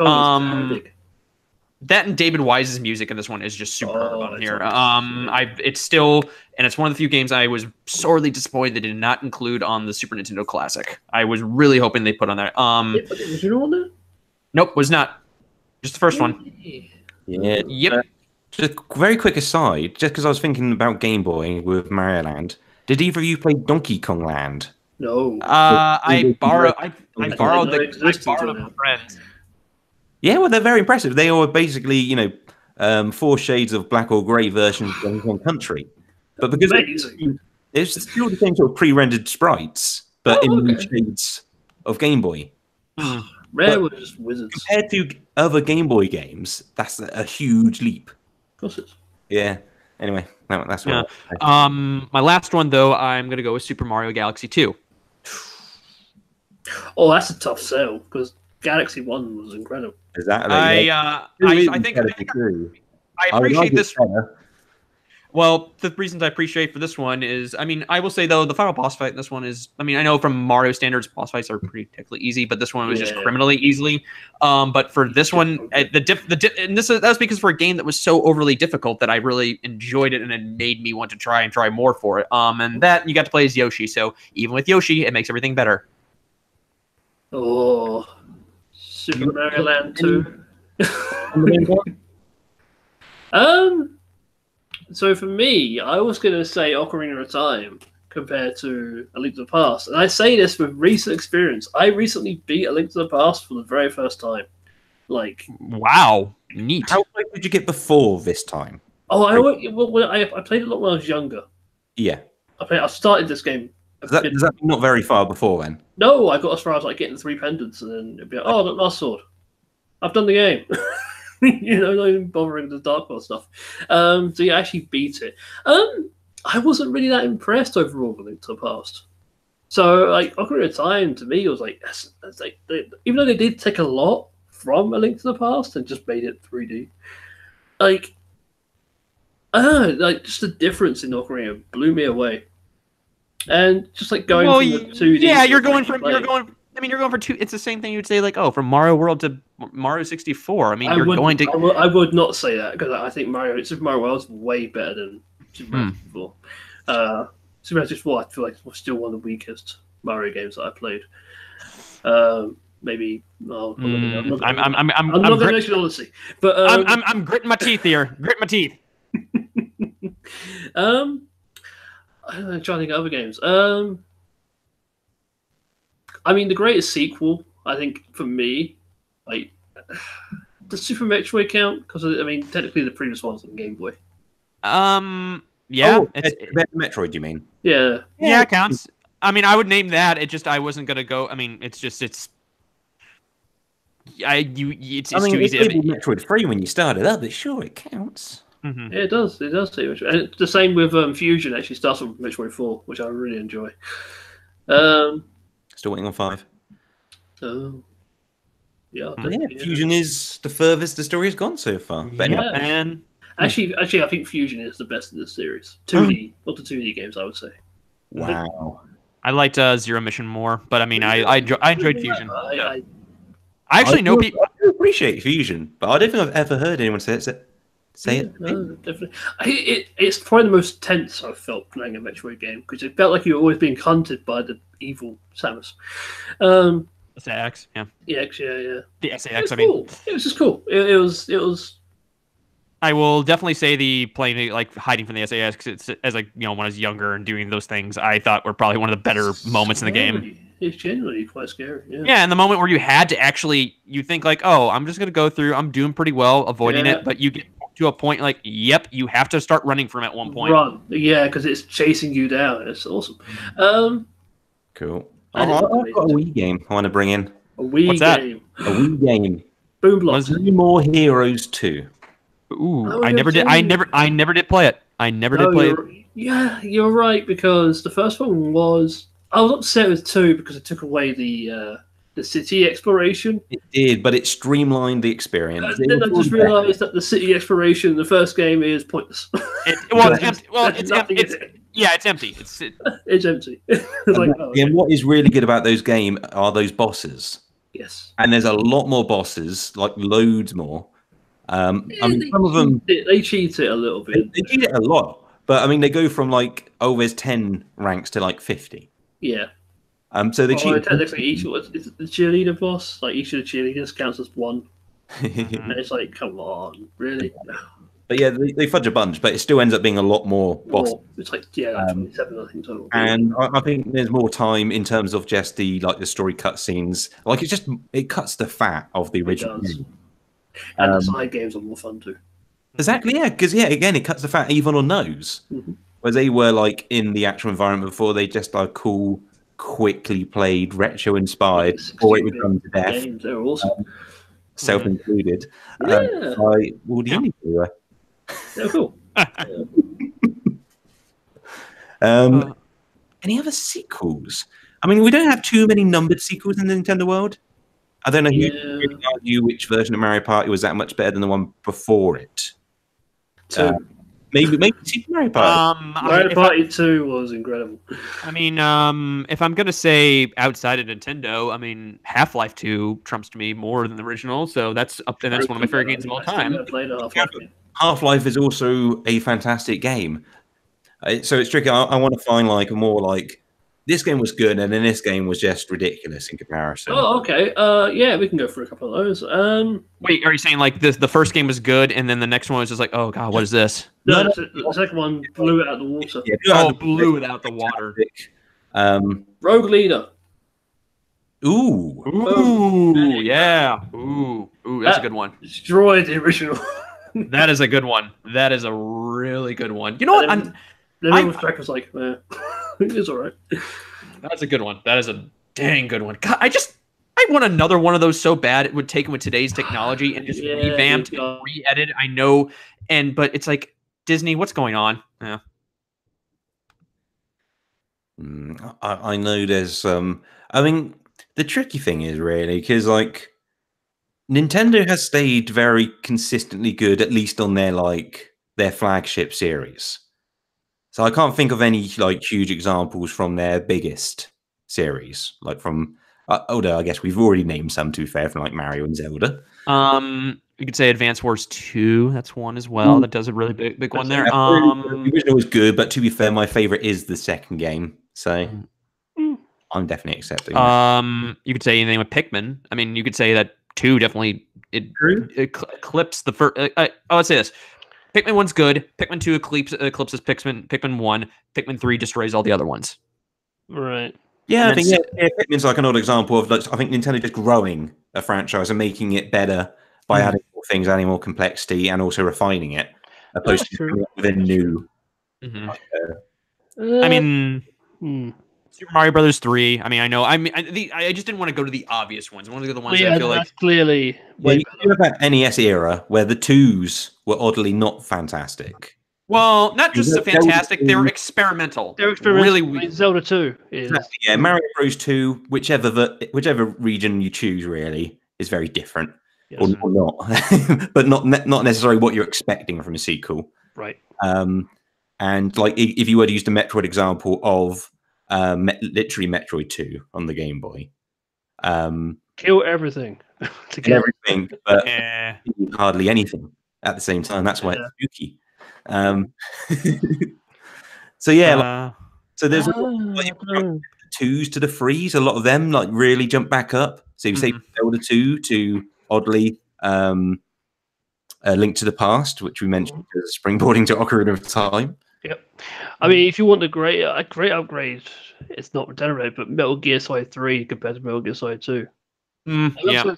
That and David Wise's music in this one is just superb on here. It's still, and it's one of the few games I was sorely disappointed they did not include on the Super Nintendo Classic. I was really hoping they put on there. The original on there? Nope, was not. Just the first one. Yeah. Yep. Just a very quick aside, just because I was thinking about Game Boy with Mario Land. Did either of you play Donkey Kong Land? No. I borrowed it from a friend. Yeah, well, they're very impressive. They are basically, 4 shades of black or grey versions of Donkey Kong Country. But because it's still the same sort of pre-rendered sprites, but in shades of Game Boy. Rare were just wizards. Compared to other Game Boy games, that's a huge leap. Of course it's. Yeah. Anyway, that's what. Yeah. My last one though, I'm gonna go with Super Mario Galaxy 2. Oh, that's a tough sell because Galaxy 1 was incredible. Exactly. I appreciate this. Well, the reasons I appreciate for this one is, I will say though, the final boss fight in this one is, I know from Mario standards, boss fights are pretty technically easy, but this one was just criminally easily. But for this one, that was because for a game that was so overly difficult that I really enjoyed it and it made me want to try more for it. And that you got to play as Yoshi, so even with Yoshi, it makes everything better. Oh, Super Mario Land 2. So for me, I was going to say Ocarina of Time compared to A Link to the Past. And I say this with recent experience. I recently beat A Link to the Past for the very first time. Wow, neat. How far did you get before this time? Oh, I played it a lot when I was younger. Yeah. I started this game. Is that not very far before then? No, I got as far as getting 3 pendants and then it'd be like, look, last sword. I've done the game. Not even bothering the Dark World stuff. So you actually beat it. I wasn't really that impressed overall with Link to the Past. So Ocarina of Time to me was that's even though they did take a lot from A Link to the Past and just made it 3D, just the difference in Ocarina blew me away. And just going from the 2D. Yeah, you're going for two. It's the same thing you'd say from Mario World to Mario 64. I would not say that because I think Super Mario World is way better than Super Mario 64. Super Mario 64, I feel like was still one of the weakest Mario games that I played. Maybe. No, I'm not going to mention Odyssey, but I'm gritting my teeth here. Grit my teeth. I'm trying to think of other games. The greatest sequel, I think, for me, does Super Metroid count? Because technically the previous one's on Game Boy. Yeah, it's Metroid. You mean? Yeah. Yeah, it counts. I would name that. It just I wasn't gonna go. It's too easy. Metroid 3 when you started up, but sure, it counts. Mm-hmm. Yeah, it does. It does take Metroid. And the same with Fusion. Actually, starts with Metroid 4, which I really enjoy. Still waiting on 5. Oh, yeah. Fusion is the furthest the story has gone so far. But anyway. Actually, I think Fusion is the best in the series. 2D, not the 2D games, I would say. Wow. I liked Zero Mission more, but I enjoyed Fusion. I actually know people. I do appreciate Fusion, but I don't think I've ever heard anyone say it. No, definitely. It's probably the most tense I've felt playing a Metroid game because it felt like you were always being hunted by the evil Samus. SAX, yeah. EX, yeah. The SAX, cool. It was just cool. It was. I will definitely say the playing hiding from the SAS because it's when I was younger and doing those things I thought were probably one of the better moments in the game. It's genuinely quite scary. Yeah. Yeah, and the moment where you had to you think I'm just gonna go through. I'm doing pretty well avoiding it, but you get to a point yep, you have to start running from at one point. Run, yeah, because it's chasing you down. It's awesome. Cool. I've got a Wii game I want to bring in. A Wii What's game. A Wii game. Boom Block. Three More Heroes 2. Ooh, I never did play it. I never did play it. Yeah, you're right because the first one was. I was upset with 2 because it took away the the city exploration. It did, but it streamlined the experience. Then I just realised that the city exploration in the first game is pointless. It's empty. Well, it's empty. It's empty. It's empty. And what is really good about those games are those bosses. Yes. And there's a lot more bosses, like loads more. I mean, some of them they cheat it a little bit. They cheat it a lot, but I mean, they go from like there's 10 ranks to like 50. Yeah. So they cheat. Technically, each is the cheerleader boss. Like each of the cheerleaders counts as one. And it's like, come on, really? But yeah, they fudge a bunch, but it still ends up being a lot more boss. It's like 27, I think total. And I think there's more time in terms of just the story cutscenes. Like it cuts the fat of the original game. And the side games are more fun too. Exactly, yeah, because again, it cuts the fat even on those. Whereas they were like in the actual environment before, they just are cool, quickly played, retro-inspired, or it would come to death. Games, they're awesome. Self-included. Yeah. They're cool. Any other sequels? I mean, we don't have too many numbered sequels in the Nintendo world. I don't know who can argue which version of Mario Party was that much better than the one before it. Maybe Super Mario Party. Mario Party 2 was incredible. I mean, if I'm gonna say outside of Nintendo, I mean, Half-Life 2 trumps to me more than the original, so that's one of my favorite games of all time. Half-Life is also a fantastic game. So it's tricky. I want to find like a more like this game was good, and then this game was just ridiculous in comparison. Oh, okay. Yeah, we can go through a couple of those. Wait, are you saying like the first game was good, and then the next one was just like, oh god, what is this? No, the second one blew it out of the water. Yeah, blew it out the water. Rogue Leader. Ooh, yeah. Ooh, that's a good one. Destroyed the original. That is a good one. That is a really good one. You know what? The track was like, it's all right. That's a good one. That is a dang good one. God, I want another one of those so bad it would take them with today's technology and just revamped, and re-edited. I know, but it's like Disney. What's going on? Yeah. I know there's I mean, the tricky thing is really because like Nintendo has stayed very consistently good, at least on their flagship series. So I can't think of any like huge examples from their biggest series, like from. Although I guess we've already named some, to be fair, from like Mario and Zelda. You could say Advance Wars 2. That's one as well. That does a really big one there. The original was good, but to be fair, my favorite is the second game. So I'm definitely accepting. You could say anything with Pikmin. I mean, you could say that 2 definitely eclipses the first. Let's say this. Pikmin 1's good. Pikmin 2 eclipses Pikmin 1. Pikmin 3 destroys all the other ones. Right. Yeah, I think Pikmin's like another example of, I think Nintendo just growing a franchise and making it better by adding more things, adding more complexity, and also refining it, opposed to coming up with a new. I mean, Super Mario Brothers 3. I mean, I know. I just didn't want to go to the obvious ones. I want to go to the ones that I feel like clearly. You have that NES era where the 2s were oddly not fantastic. Well, not just fantastic. They were experimental. They're experimental. Really, Zelda 2 is. Yeah, Mario Bros 2, whichever region you choose, really, is very different, or not, but not necessarily what you're expecting from a sequel. Right. And like if you were to use the Metroid example of literally Metroid 2 on the Game Boy, kill everything. Kill everything, but hardly anything at the same time. That's why it's spooky. So yeah, so there's like, 2s to the 3s. A lot of them like really jump back up. So you say Zelda 2 to oddly Link to the Past, which we mentioned as springboarding to Ocarina of Time. Yep. I mean, if you want a great upgrade, it's not Regenerate, but Metal Gear Solid 3 compared to Metal Gear Solid 2. Yeah.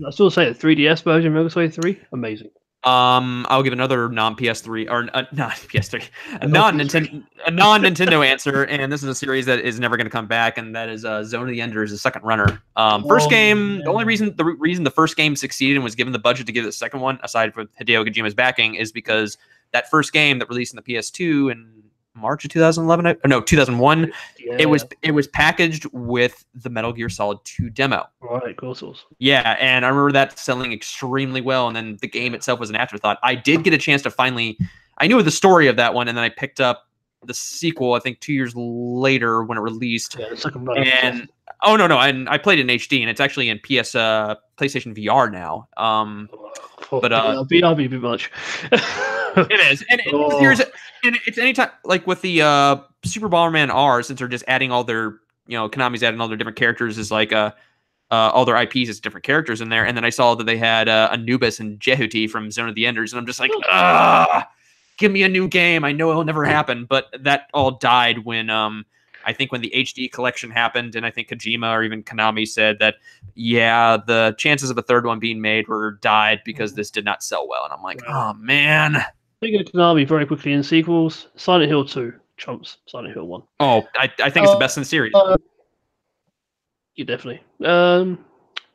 I still say the 3DS version of Metal Gear Solid 3, amazing. I'll give another non-PS3 or not PS3, a non-Nintendo answer, and this is a series that is never going to come back, and that is Zone of the Enders, the second runner. First game, the only reason the first game succeeded and was given the budget to give the second one, aside from Hideo Kojima's backing, is because that first game that released on the PS2 in March of 2011, 2001, Yeah. It was packaged with the Metal Gear Solid 2 demo. Right, of course it was. Yeah, and I remember that selling extremely well, and then the game itself was an afterthought. I did get a chance to finally, I knew the story of that one, and then I picked up the sequel, I think 2 years later when it released. Yeah, the second one. And and I played it in HD, and it's actually in PlayStation VR now. But VR be a bit much. it is, and it's anytime like with the Super Bomberman R, since they're just adding all their, Konami's adding all their different characters as like all their IPs as different characters in there, and then I saw that they had Anubis and Jehuti from Zone of the Enders, and I'm just like, give me a new game. I know it'll never happen, but that all died when I think when the HD collection happened, and I think Kojima or even Konami said that, yeah, the chances of a third one being made were died because this did not sell well. And I'm like, oh, man. Speaking of Konami, very quickly in sequels, Silent Hill 2 trumps Silent Hill 1. Oh, I think it's the best in the series. Yeah, definitely. Go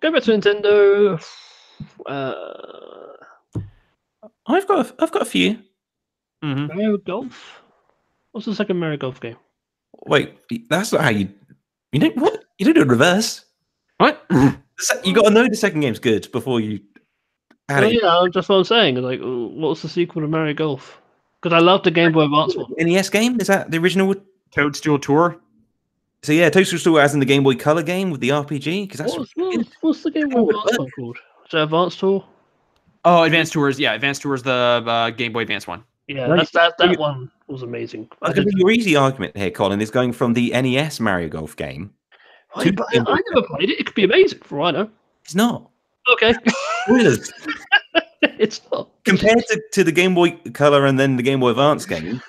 back to Nintendo. I've got a few. Mm-hmm. Mario Golf? What's the second Mario Golf game? Wait, that's not how you don't what? You don't do it in reverse. What? You got to know the second game's good before you add it. Yeah, that's what I'm saying. Like, what's the sequel to Mario Golf? Because I love the Game Boy Advance one. NES game? Is that the original? Toadstool Tour? So yeah, Toadstool Tour as in the Game Boy Color game with the RPG? Because that's what's the Game Boy Advance one called? Is it Advance Tour? Oh, Advanced Tours. Yeah, Advanced Tours, the Game Boy Advance one. Yeah, that one was amazing. Your easy argument here, Colin, is going from the NES Mario Golf game. I never played it. It could be amazing, for all I know. It's not. Okay. Spoilers. It's not. Compared to the Game Boy Color and then the Game Boy Advance game,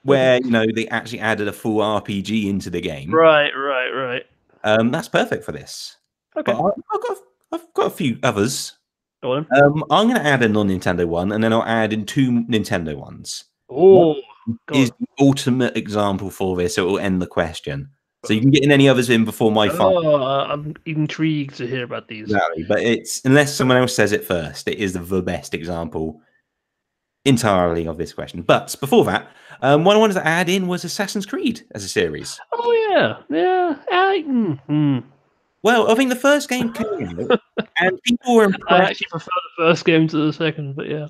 where they actually added a full RPG into the game. Right. That's perfect for this. Okay. But I've got a few others. Go on. I'm going to add a non-Nintendo one, and then I'll add in two Nintendo ones. Oh, is the ultimate example for this. So it will end the question. So you can get in any others in before my final. I'm intrigued to hear about these. Exactly, but it's unless someone else says it first, it is the best example entirely of this question. But before that, one I wanted to add in was Assassin's Creed as a series. Oh yeah. Well, I think the first game came out, and people were impressed. I actually prefer the first game to the second, but yeah.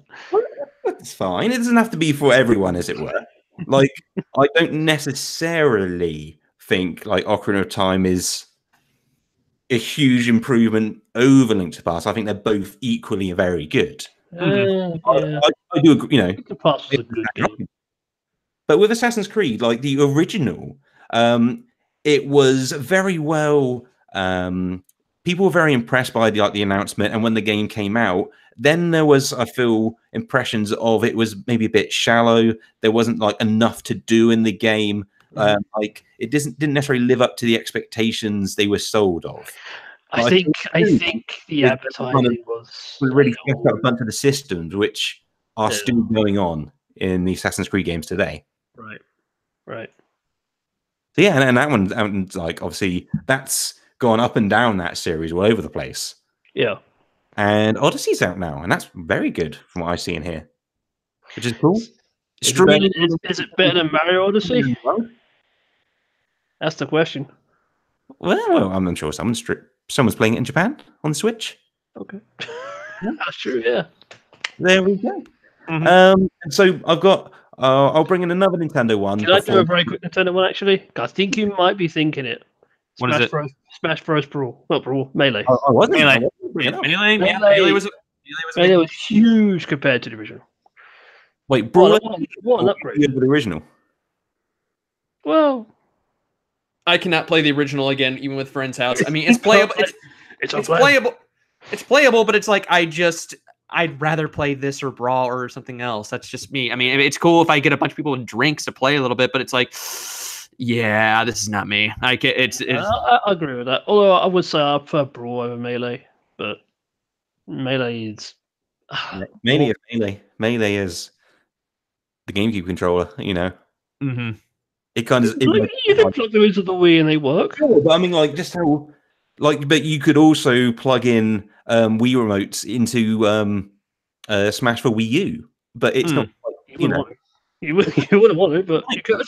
That's fine. It doesn't have to be for everyone, as it were. Like, I don't necessarily think like Ocarina of Time is a huge improvement over Link to the Past. I think they're both equally very good. Yeah. I do agree, Link to the Past was a good game. But with Assassin's Creed, like the original, it was very well. People were very impressed by the announcement, and when the game came out, then there was, I feel, impressions of it was maybe a bit shallow. There wasn't like enough to do in the game. Like it didn't necessarily live up to the expectations they were sold of. I think the advertising was really up a bunch of the systems which are still going on in the Assassin's Creed games today. Right. So yeah, and that one, like obviously that's gone up and down that series all over the place. Yeah. And Odyssey's out now, and that's very good from what I see in here, which is cool. Is it better than Mario Odyssey? That's the question. Well, I'm not sure. Someone's playing it in Japan on the Switch. Okay. That's true, yeah. There we go. So I've got... I'll bring in another Nintendo one. Can I do a very quick Nintendo one, actually? I think you might be thinking it. What is it? Smash Bros. Brawl. Not Brawl, Melee. Oh, wasn't Melee. Melee was huge compared to the original. Wait, Brawl what an upgrade. The original. Well, I cannot play the original again, even with friends' house. I mean, it's playable. It's playable. It's playable, but it's like I'd rather play this or Brawl or something else. That's just me. I mean, it's cool if I get a bunch of people and drinks to play a little bit, but it's like, yeah, this is not me. I agree with that. Although I would say I prefer Brawl over Melee, but Melee is Melee is the GameCube controller. Mm-hmm. It kind of you can plug them into the Wii and they work. Sure, but I mean, like just how, but you could also plug in Wii remotes into Smash for Wii U, but it's not. You wouldn't want it, but you could.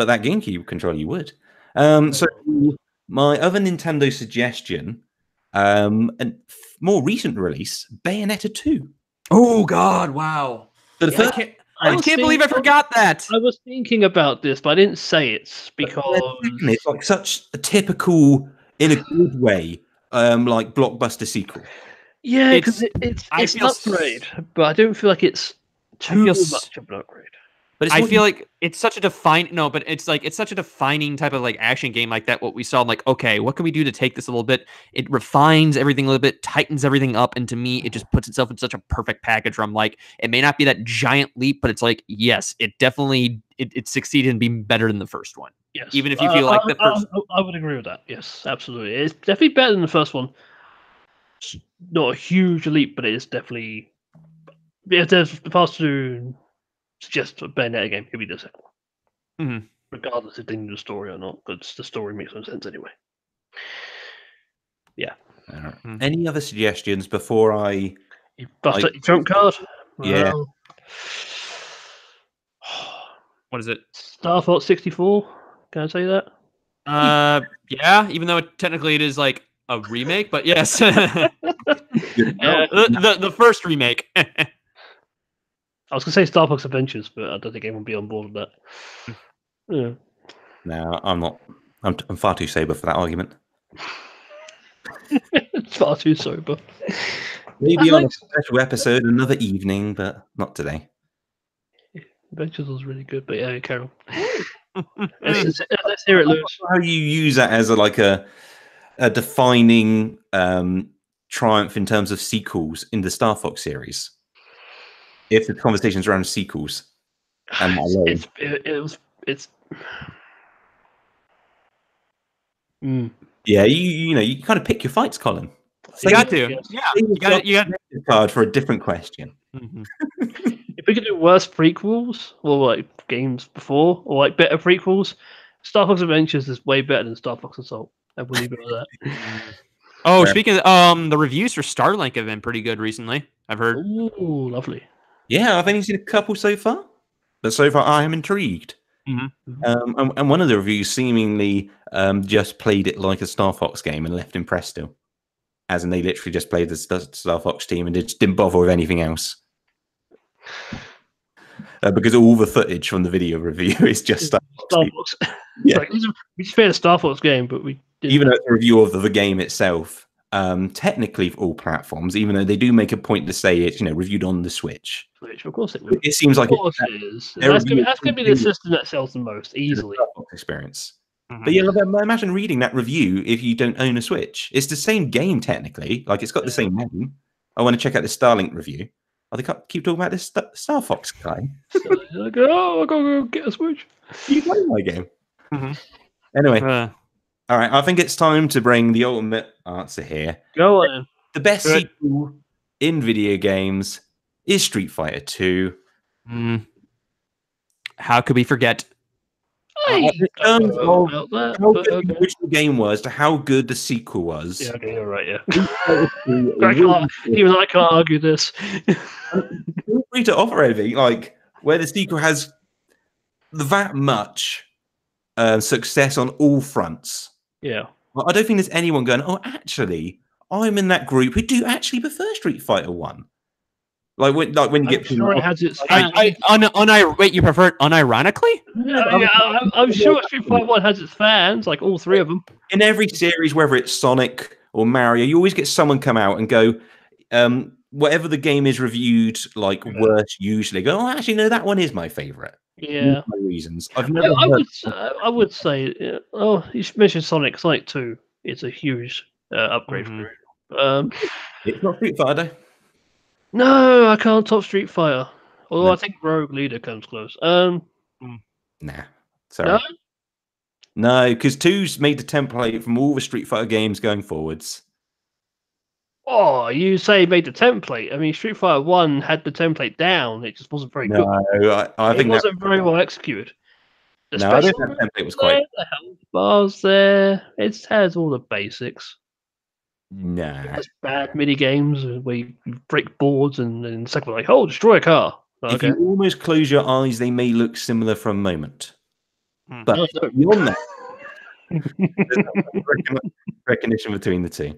but that GameCube controller you would. So my other Nintendo suggestion, and more recent release, Bayonetta 2. Oh God! Wow. I can't believe I forgot that. I was thinking about this, but I didn't say it because it's like such a typical, in a good way, like blockbuster sequel. Yeah, because it's an upgrade, but I don't feel like it's too much of an upgrade. But I feel like it's such a it's such a defining type of like action game like that. What we saw, like, okay, what can we do to take this a little bit? It refines everything a little bit, tightens everything up, and to me, it just puts itself in such a perfect package where I'm like, it may not be that giant leap, but it's like, yes, it definitely it succeeded in being better than the first one. Yes, even if you feel like the first. I would agree with that. Yes, absolutely. It's definitely better than the first one. It's not a huge leap, but it is definitely. If there's the past to suggest a Bayonetta game, it'll be the second one. Regardless if they knew the story or not, because the story makes no sense anyway. Yeah. Any other suggestions before I... You bust out your trump card? Yeah. What is it? Star Fox 64? Can I say that? Yeah, even though technically it is like a remake, but yes. The first remake. I was going to say Star Fox Adventures, but I don't think anyone will be on board with that. Yeah. No, I'm not. I'm far too sober for that argument. It's far too sober. Maybe on a special episode another evening, but not today. Adventures was really good, but yeah, Carol. Let's hear it, Lewis. How you use that as a defining triumph in terms of sequels in the Star Fox series? If the conversation's around sequels, and yeah, you kind of pick your fights, Colin. You got to, yeah. You got a card for a different question. If we could do worse prequels or like games before, or like better prequels, Star Fox Adventures is way better than Star Fox Assault. I will leave it with that. Oh, speaking of, the reviews for Starlink have been pretty good recently, I've heard. Ooh, lovely. Yeah, I've only seen a couple so far, but so far I am intrigued. And one of the reviews seemingly just played it like a Star Fox game and left impressed still. As in, they literally just played the Star Fox team and didn't bother with anything else. Because all the footage from the video review is just Star Fox. Yeah. Like, we just played a Star Fox game, but we didn't. Even a review of the game itself, technically for all platforms, even though they do make a point to say it's reviewed on the Switch. Of course it will. It seems like it is. That's going to be the system that sells the most easily. Experience. But yeah, imagine reading that review if you don't own a Switch. It's the same game technically, like it's got the same name. I want to check out the Starlink review. Oh, they keep talking about this Star Fox guy. Like, oh, I gotta go get a Switch. You play my game. Anyway, all right. I think it's time to bring the ultimate answer here. Go on. The best sequel in video games is Street Fighter 2. How could we forget? In terms of how good the original game was to how good the sequel was. Yeah, okay, you're right, yeah. Even I can't argue this. Feel free to offer anything, like, where the sequel has that much success on all fronts. Yeah. Well, I don't think there's anyone going, oh, actually, I'm in that group who do actually prefer Street Fighter 1. Like when you get sure it has its wait, you prefer it unironically? Yeah, I'm sure Street Fighter 1 has its fans, like all three of them. In every series, whether it's Sonic or Mario, you always get someone come out and go, whatever the game is reviewed like worse, usually go, oh, actually, no, that one is my favorite. Yeah. My reasons. I would say, you mentioned Sonic 2. It's a huge upgrade for it. It's not Street Fighter. No, I can't top Street Fighter. Although I think Rogue Leader comes close. Nah, sorry. No, because 2's made the template from all the Street Fighter games going forwards. Oh, you say made the template? I mean, Street Fighter 1 had the template down. It just wasn't very good. I think it wasn't very well executed. I don't think that template was quite. The health bars there. It has all the basics. Nah. It has bad mini games where you break boards and then the second one, like, oh, destroy a car. If you almost close your eyes, they may look similar for a moment. But beyond that, there's no recognition between the two.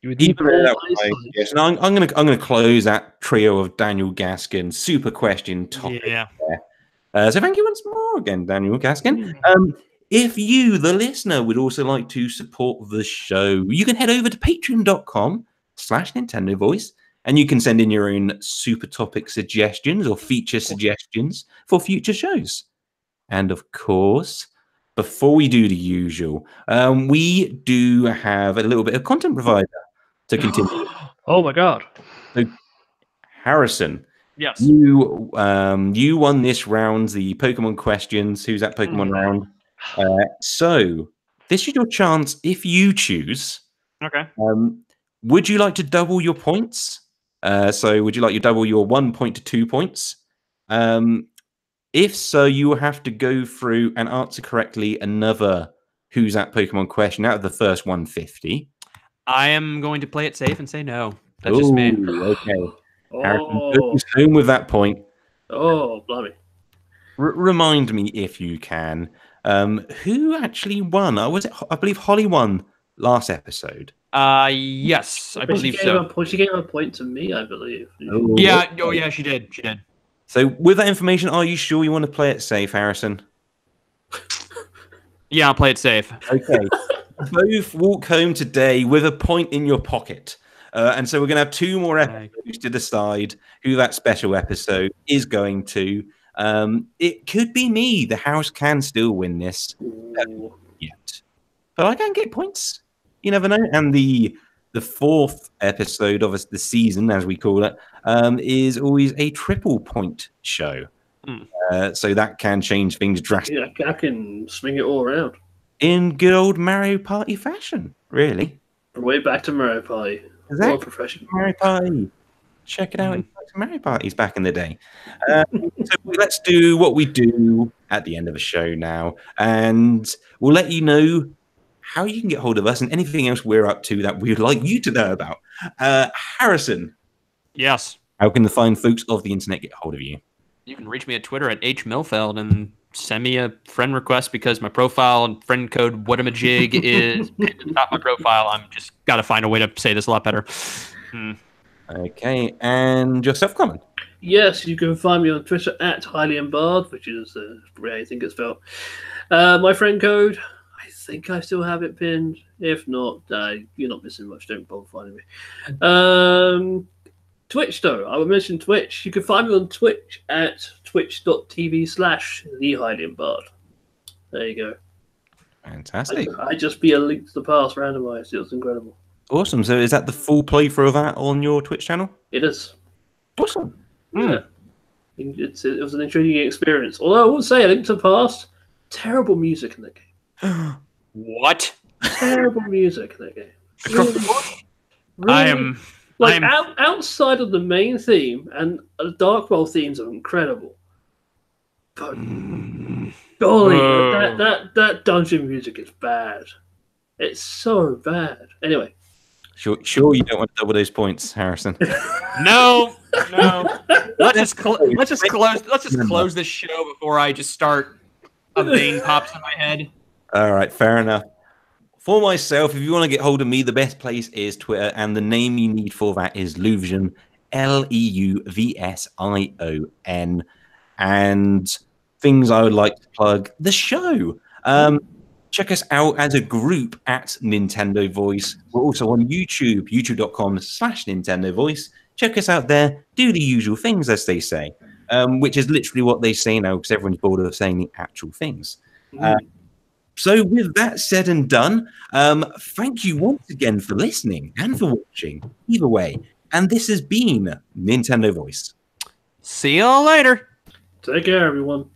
Yes, and I'm gonna close that trio of Daniel Gaskin super question topic. Yeah. So thank you once more again, Daniel Gaskin. If you, the listener, would also like to support the show, you can head over to patreon.com/Nintendo Voice, and you can send in your own super topic suggestions or feature suggestions for future shows. And of course, before we do the usual, we do have a little bit of content provider to continue. Oh my god! So, Harrison, yes, you won this round, the Pokemon questions. Who's that Pokemon round? So this is your chance if you choose. Okay. Would you like to double your points? So would you like to double your 1 point to 2 points? If so, you will have to go through and answer correctly another Who's That Pokemon question out of the first 150. I am going to play it safe and say no. That's just me. Okay. Harrison goes home with that point. Oh, blimey. Remind me if you can. Who actually won? I believe Holly won last episode. Yes, I believe so. She gave a point to me, I believe. Yeah. Oh, yeah. She did. So, with that information, are you sure you want to play it safe, Harrison? Yeah, I'll play it safe. Okay. Both walk home today with a point in your pocket. And so we're going to have 2 more episodes to decide who that special episode is going to. It could be me. The house can still win this. Yet. But I can get points. You never know. And the 4th episode of the season, as we call it, is always a triple point show. So that can change things drastically. Yeah, I can swing it all around. In good old Mario Party fashion, really. Way back to Mario Party. Exactly. Professional. Mario Party. Check it out in Mario Parties back in the day. So let's do what we do at the end of the show now. And we'll let you know how you can get hold of us and anything else we're up to that we'd like you to know about. Harrison. Yes. How can the fine folks of the internet get hold of you? You can reach me at Twitter at @Milfeld and send me a friend request because my profile and friend code whatamajig is at the top of my profile. I'm just got to find a way to say this a lot better. Okay, and yourself, Colin? Yes, you can find me on Twitter at HighlyandBard, which is the way I think it's spelled. My friend code, I think I still have it pinned. If not, you're not missing much. Don't bother finding me. Twitch, though. I will mention Twitch. You can find me on Twitch at twitch.tv/TheHighlyandBard. There you go. Fantastic. I just be a Link to the Past randomized. It was incredible. Awesome. So is that the full playthrough of that on your Twitch channel? It is. Awesome. Yeah. It was an intriguing experience. Although I will say, A Link to the Past, terrible music in that game. What? Terrible music in that game. Really, outside of the main theme, and the Dark World themes are incredible. But golly, that dungeon music is bad. It's so bad. Anyway. Sure, you don't want to double those points, Harrison. No. Let's just close this show before I just start. A vein pops in my head. All right, fair enough. For myself, if you want to get hold of me, the best place is Twitter, and the name you need for that is Leuvsion, Leuvsion. And things I would like to plug: the show. Check us out as a group at Nintendo Voice. We're also on YouTube, youtube.com/Nintendo Voice. Check us out there. Do the usual things, as they say, which is literally what they say now because everyone's bored of saying the actual things. So with that said and done, thank you once again for listening and for watching. Either way. And this has been Nintendo Voice. See you all later. Take care, everyone.